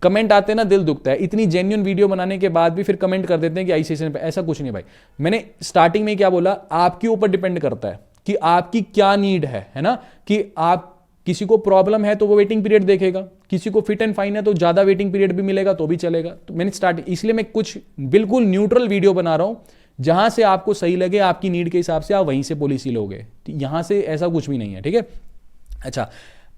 कमेंट आते हैं ना, दिल दुखता है। इतनी जेन्युइन वीडियो बनाने के बाद भी फिर कमेंट कर देते हैं कि आईसीआईसीआई पे, ऐसा कुछ नहीं भाई। मैंने स्टार्टिंग में क्या बोला, आपके ऊपर डिपेंड करता है कि आपकी क्या नीड है ना, कि आप किसी को प्रॉब्लम है तो वो वेटिंग पीरियड देखेगा, किसी को फिट एंड फाइन है तो ज्यादा वेटिंग पीरियड भी मिलेगा तो भी चलेगा। तो मैंने स्टार्ट, इसलिए मैं कुछ बिल्कुल न्यूट्रल वीडियो बना रहा हूं, जहां से आपको सही लगे, आपकी नीड के हिसाब से आप वहीं से पॉलिसी लोगे, यहां से ऐसा कुछ भी नहीं है, ठीक है। अच्छा,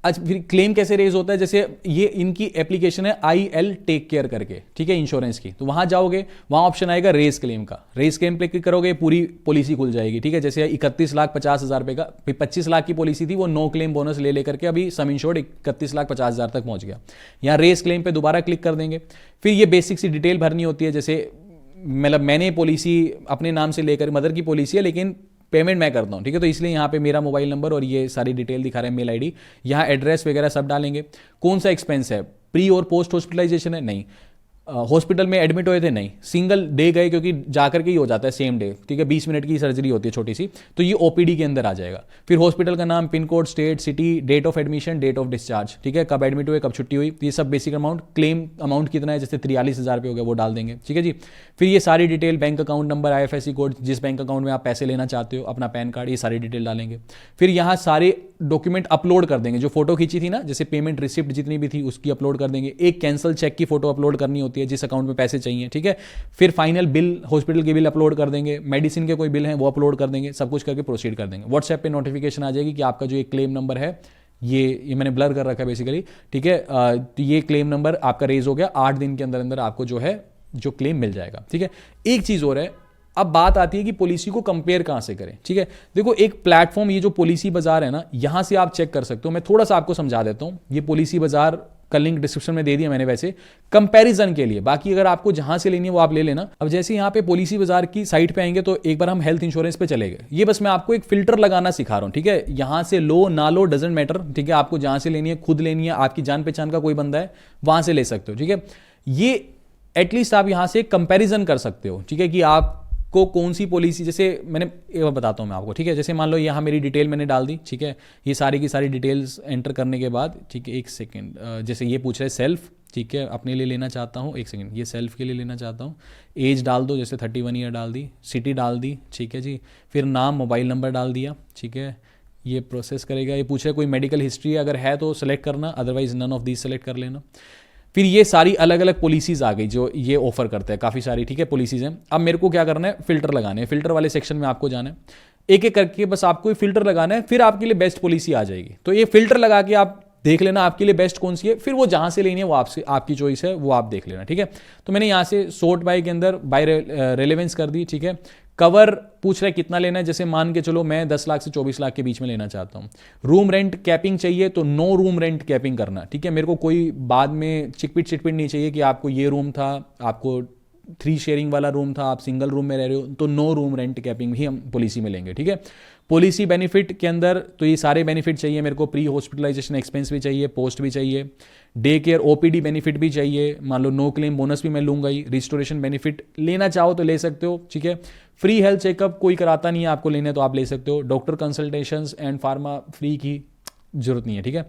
फिर क्लेम कैसे रेज होता है? जैसे ये इनकी एप्लीकेशन है IL टेक केयर करके, ठीक है, इंश्योरेंस की। तो वहां जाओगे, वहां ऑप्शन आएगा रेज क्लेम का, रेज क्लेम पे क्लिक करोगे, पूरी पॉलिसी खुल जाएगी, ठीक है। जैसे 31,50,000 रुपए का, 25 लाख की पॉलिसी थी, वो नो क्लेम बोनस ले लेकर के अभी सम इंश्योर्ड 31,50,000 तक पहुंच गया। यहाँ रेज क्लेम पे दोबारा क्लिक कर देंगे। फिर ये बेसिक सी डिटेल भरनी होती है, जैसे मतलब मैंने पॉलिसी अपने नाम से लेकर, मदर की पॉलिसी है लेकिन पेमेंट मैं करता हूँ, ठीक है, तो इसलिए यहाँ पे मेरा मोबाइल नंबर और ये सारी डिटेल दिखा रहे हैं, मेल आईडी, यहाँ एड्रेस वगैरह सब डालेंगे। कौन सा एक्सपेंस है, प्री और पोस्ट हॉस्पिटलाइजेशन है, नहीं, हॉस्पिटल में एडमिट हुए थे, नहीं, सिंगल डे गए, क्योंकि जाकर के ही हो जाता है सेम डे, ठीक है, 20 मिनट की सर्जरी होती है छोटी सी, तो ये ओपीडी के अंदर आ जाएगा। फिर हॉस्पिटल का नाम, pin code, state, city, date of admission, date of discharge, ठीक है, कब एडमिट हुए, कब छुट्टी हुई, ये सब बेसिक अमाउंट, क्लेम अमाउंट कितना है, जैसे 43,000 रुपये हो गया, वो डाल देंगे, ठीक है जी। फिर ये सारी detail, bank account number, IFSC code, जिस बैंक अकाउंट में आप पैसे लेना चाहते हो, अपना पैन कार्ड, ये सारी डिटेल डालेंगे। फिर यहाँ सारे डॉक्यूमेंट अपलोड कर देंगे, जो फोटो खींची थी ना, जैसे पेमेंट रिसिप्ट जितनी भी थी उसकी अपलोड कर देंगे। एक कैंसिल चेक की फोटो अपलोड करनी होती है, होती है, जिस अकाउंट में पैसे चाहिए, ठीक है। फिर फाइनल बिल, हॉस्पिटल के बिल अपलोड कर देंगे, मेडिसिन के कोई बिल हैं वो अपलोड कर देंगे, सब कुछ करके प्रोसीड कर देंगे। व्हाट्सएप पे नोटिफिकेशन आ जाएगी कि आपका जो एक क्लेम नंबर है, ये मैंने ब्लर कर रखा है बेसिकली, ठीक है। तो ये क्लेम नंबर आपका रेज हो गया, 8 दिन के अंदर अंदर आपको जो है जो क्लेम मिल जाएगा, ठीक है। एक चीज़ और है, अब बात आती है कि पॉलिसी को कंपेयर कहां से करें, ठीक है। देखो एक प्लेटफॉर्म, ये जो पॉलिसी बाजार है ना, यहां से आप चेक कर सकते हो। मैं थोड़ा सा आपको समझा देता हूं। ये पॉलिसी बाजार का लिंक डिस्क्रिप्शन में दे दिया मैंने वैसे कंपैरिजन के लिए, बाकी अगर आपको जहां से लेनी है वो आप ले लेना। अब जैसे यहां पे पॉलिसी बाजार की साइट पे आएंगे तो एक बार हम हेल्थ इंश्योरेंस पे चले गए। ये बस मैं आपको एक फिल्टर लगाना सिखा रहा हूं, ठीक है। यहां से लो ना लो डजेंट मैटर, ठीक है। आपको जहां से लेनी है, खुद लेनी है, आपकी जान पहचान का कोई बंदा है, वहां से ले सकते हो, ठीक है। ये एटलीस्ट आप यहां से कंपैरिजन कर सकते हो, ठीक है, कि आपको कौन सी पॉलिसी, जैसे मैंने एक बार बताता हूं मैं आपको, ठीक है। जैसे मान लो यहां मेरी डिटेल मैंने डाल दी, ठीक है। ये सारी की सारी डिटेल्स एंटर करने के बाद, ठीक है, एक सेकेंड, जैसे ये पूछ रहा है सेल्फ, ठीक है, अपने लिए लेना चाहता हूँ, एक सेकंड, ये सेल्फ के लिए लेना चाहता हूँ। एज डाल दो, जैसे 31 ईयर डाल दी, सिटी डाल दी, ठीक है जी। फिर नाम, मोबाइल नंबर डाल दिया, ठीक है। ये प्रोसेस करेगा। ये पूछ रहा है कोई मेडिकल हिस्ट्री अगर है तो सेलेक्ट करना, otherwise none of these select कर लेना। फिर ये सारी अलग अलग पॉलिसीज आ गई जो ये ऑफर करते हैं, काफ़ी सारी, ठीक है, पॉलिसीज हैं। अब मेरे को क्या करना है, फिल्टर लगाने हैं। फिल्टर वाले सेक्शन में आपको जाना है, एक एक करके बस आपको फिल्टर लगाना है, फिर आपके लिए बेस्ट पॉलिसी आ जाएगी। तो ये फिल्टर लगा के आप देख लेना आपके लिए बेस्ट कौन सी है, फिर वो जहां से लेनी है वो आपसे, आपकी चॉइस है, वो आप देख लेना, ठीक है। तो मैंने यहां से सॉर्ट बाय के अंदर बाय रेलेवेंस कर दी, ठीक है। कवर पूछ रहा है कितना लेना है, जैसे मान के चलो मैं 10 लाख से 24 लाख के बीच में लेना चाहता हूं। रूम रेंट कैपिंग चाहिए तो नो रूम रेंट कैपिंग करना, ठीक है। मेरे को कोई बाद में चिटपिट चिटपिट नहीं चाहिए कि आपको ये रूम था, आपको 3 शेयरिंग वाला रूम था, आप सिंगल रूम में रह रहे हो, तो नो रूम रेंट कैपिंग ही हम पॉलिसी में लेंगे, ठीक है। पॉलिसी बेनिफिट के अंदर तो ये सारे बेनिफिट चाहिए मेरे को, प्री हॉस्पिटलाइजेशन एक्सपेंस भी चाहिए, पोस्ट भी चाहिए, डे केयर ओपीडी बेनिफिट भी चाहिए, मान लो नो क्लेम बोनस भी मैं लूंगा ही, रिस्टोरेशन बेनिफिट लेना चाहो तो ले सकते हो, ठीक है। फ्री हेल्थ चेकअप कोई कराता नहीं है, आपको लेने तो आप ले सकते हो। Doctor consultations and pharma free की जरूरत नहीं है, ठीक है।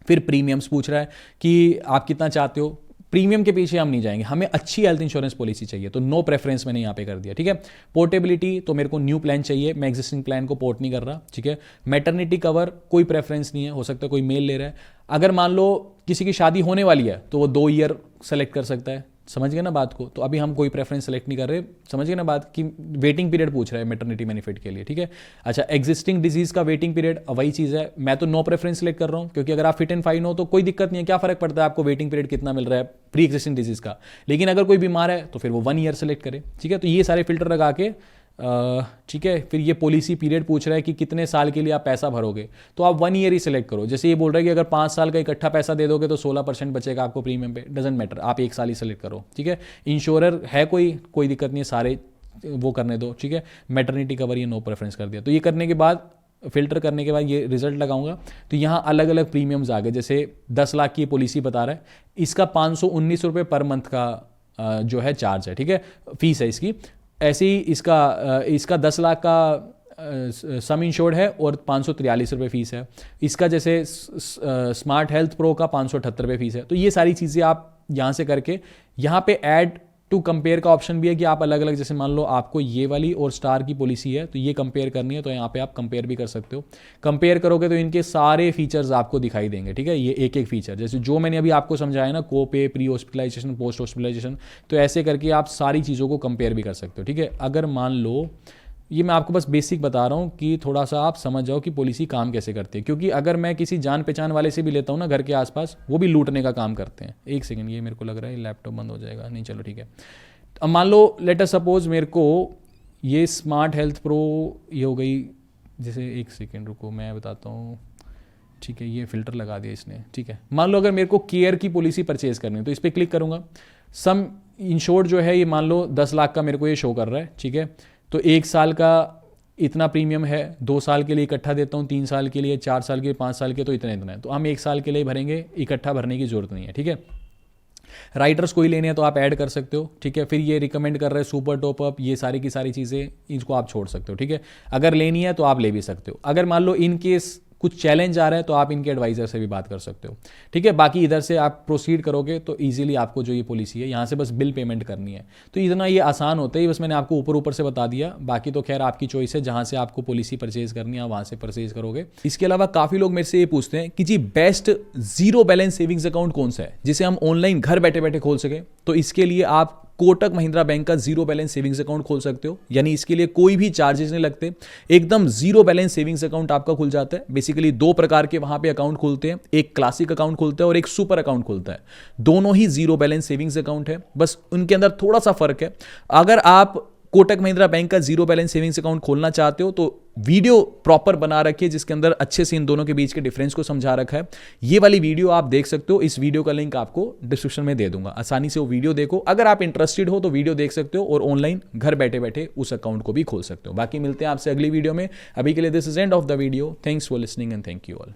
फिर प्रीमियम्स पूछ रहा है कि आप कितना चाहते हो। प्रीमियम के पीछे हम नहीं जाएंगे, हमें अच्छी हेल्थ इंश्योरेंस पॉलिसी चाहिए, तो नो प्रेफरेंस मैंने यहाँ पे कर दिया, ठीक है। पोर्टेबिलिटी तो मेरे को न्यू प्लान चाहिए, मैं एग्जिस्टिंग प्लान को पोर्ट नहीं कर रहा, ठीक है। मैटरनिटी कवर कोई प्रेफरेंस नहीं है, हो सकता है कोई मेल ले रहा है। अगर मान लो किसी की शादी होने वाली है तो वो 2 ईयर सेलेक्ट कर सकता है, समझ गए ना बात को। तो अभी हम कोई प्रेफरेंस सेलेक्ट नहीं कर रहे, समझ गए ना बात की। वेटिंग पीरियड पूछ रहा है मैटरनिटी बेनिफिट के लिए, ठीक है। अच्छा, एग्जिस्टिंग डिजीज का वेटिंग पीरियड वही चीज़ है, मैं तो नो प्रेफरेंस सेलेक्ट कर रहा हूँ, क्योंकि अगर आप फिट एंड फाइन हो तो कोई दिक्कत नहीं है, क्या फर्क पड़ता है आपको वेटिंग पीरियड कितना मिल रहा है प्री एग्जिस्टिंग डिजीज का। लेकिन अगर कोई बीमार है तो फिर वो 1 ईयर सेलेक्ट करे, ठीक है। तो ये सारे फिल्टर लगा के, ठीक है। फिर ये पॉलिसी पीरियड पूछ रहा है कि कितने साल के लिए आप पैसा भरोगे, तो आप 1 ईयर ही सिलेक्ट करो। जैसे ये बोल रहा है कि अगर 5 साल का इकट्ठा पैसा दे दोगे तो 16% बचेगा आपको प्रीमियम पे, डजेंट मैटर, आप 1 साल ही सिलेक्ट करो, ठीक है। इंश्योरर है कोई दिक्कत नहीं है, सारे वो करने दो, ठीक है। मैटरनिटी कवर ये नो प्रेफरेंस कर दिया। तो ये करने के बाद, फिल्टर करने के बाद ये रिजल्ट लगाऊंगा तो यहाँ अलग अलग प्रीमियम्स आ गए। जैसे 10 लाख की पॉलिसी बता रहा है, इसका 519 रुपये पर मंथ का जो है चार्ज है, ठीक है, फीस है इसकी। ऐसे ही इसका 10 लाख का सम इंश्योर्ड है और 543 रुपये फीस है। इसका जैसे स्मार्ट हेल्थ प्रो का 578 रुपये फीस है। तो ये सारी चीज़ें आप यहाँ से करके, यहाँ पे ऐड टू कंपेयर का ऑप्शन भी है कि आप अलग अलग, जैसे मान लो आपको ये वाली और स्टार की पॉलिसी है तो ये कंपेयर करनी है, तो यहाँ पे आप कंपेयर भी कर सकते हो। कंपेयर करोगे तो इनके सारे फीचर्स आपको दिखाई देंगे, ठीक है। ये एक एक फीचर, जैसे जो मैंने अभी आपको समझाया ना, को पे, प्री हॉस्पिटलाइजेशन, पोस्ट हॉस्पिटलाइजेशन, तो ऐसे करके आप सारी चीज़ों को कंपेयर भी कर सकते हो, ठीक है। अगर मान लो, ये मैं आपको बस बेसिक बता रहा हूँ कि थोड़ा सा आप समझ जाओ कि पॉलिसी काम कैसे करती है, क्योंकि अगर मैं किसी जान पहचान वाले से भी लेता हूँ ना घर के आसपास, वो भी लूटने का काम करते हैं। एक सेकंड, ये मेरे को लग रहा है लैपटॉप बंद हो जाएगा, नहीं चलो ठीक है। अब मान लो लेट अस सपोज मेरे को ये स्मार्ट हेल्थ प्रो ये हो गई, जैसे एक सेकंड रुको मैं बताता हूँ, ठीक है। ये फिल्टर लगा दिया इसने, ठीक है। मान लो अगर मेरे को केयर की पॉलिसी परचेज करनी है तो इस पर क्लिक करूँगा। सम इंश्योर्ड जो है ये मान लो 10 लाख का मेरे को ये शो कर रहा है, ठीक है। तो 1 साल का इतना प्रीमियम है, 2 साल के लिए इकट्ठा देता हूँ, 3 साल के लिए, 4 साल के, 5 साल के, तो इतना है। तो हम 1 साल के लिए भरेंगे, इकट्ठा भरने की जरूरत नहीं है, ठीक है। राइटर्स कोई लेने हैं तो आप ऐड कर सकते हो, ठीक है। फिर ये रिकमेंड कर रहे हैं सुपर टॉपअप, ये सारी की सारी चीज़ें, इनको आप छोड़ सकते हो, ठीक है। अगर लेनी है तो आप ले भी सकते हो। अगर मान लो इन केस कुछ चैलेंज आ रहा है तो आप इनके एडवाइजर से भी बात कर सकते हो। ठीक है, बाकी इधर से आप प्रोसीड करोगे तो ईजिली आपको जो ये पॉलिसी है यहाँ से बस बिल पेमेंट करनी है, तो इतना ये आसान होता है। बस मैंने आपको ऊपर ऊपर से बता दिया, बाकी तो खैर आपकी चॉइस है, जहाँ से आपको पॉलिसी परचेज करनी है वहाँ से परचेज करोगे। इसके अलावा काफ़ी लोग मेरे से ये पूछते हैं कि जी best zero balance savings account कौन सा है जिसे हम ऑनलाइन घर बैठे बैठे खोल सके। तो इसके लिए आप कोटक महिंद्रा बैंक का जीरो बैलेंस सेविंग्स अकाउंट खोल सकते हो, यानी इसके लिए कोई भी चार्जेस नहीं लगते, एकदम जीरो बैलेंस सेविंग्स अकाउंट आपका खुल जाता है। बेसिकली दो प्रकार के वहां पे अकाउंट खुलते हैं, एक क्लासिक अकाउंट खुलता है और एक सुपर अकाउंट खुलता है। दोनों ही जीरो बैलेंस सेविंग्स अकाउंट है, बस उनके अंदर थोड़ा सा फर्क है। अगर आप कोटक महिंद्रा बैंक का जीरो बैलेंस सेविंग्स अकाउंट खोलना चाहते हो तो वीडियो प्रॉपर बना रखी है जिसके अंदर अच्छे से इन दोनों के बीच के डिफरेंस को समझा रखा है। ये वाली वीडियो आप देख सकते हो, इस वीडियो का लिंक आपको डिस्क्रिप्शन में दे दूंगा, आसानी से वो वीडियो देखो। अगर आप इंटरेस्टेड हो तो वीडियो देख सकते हो और ऑनलाइन घर बैठे बैठे उस अकाउंट को भी खोल सकते हो। बाकी मिलते हैं आपसे अगली वीडियो में, अभी के लिए this is end of the video. Thanks for listening and thank you all.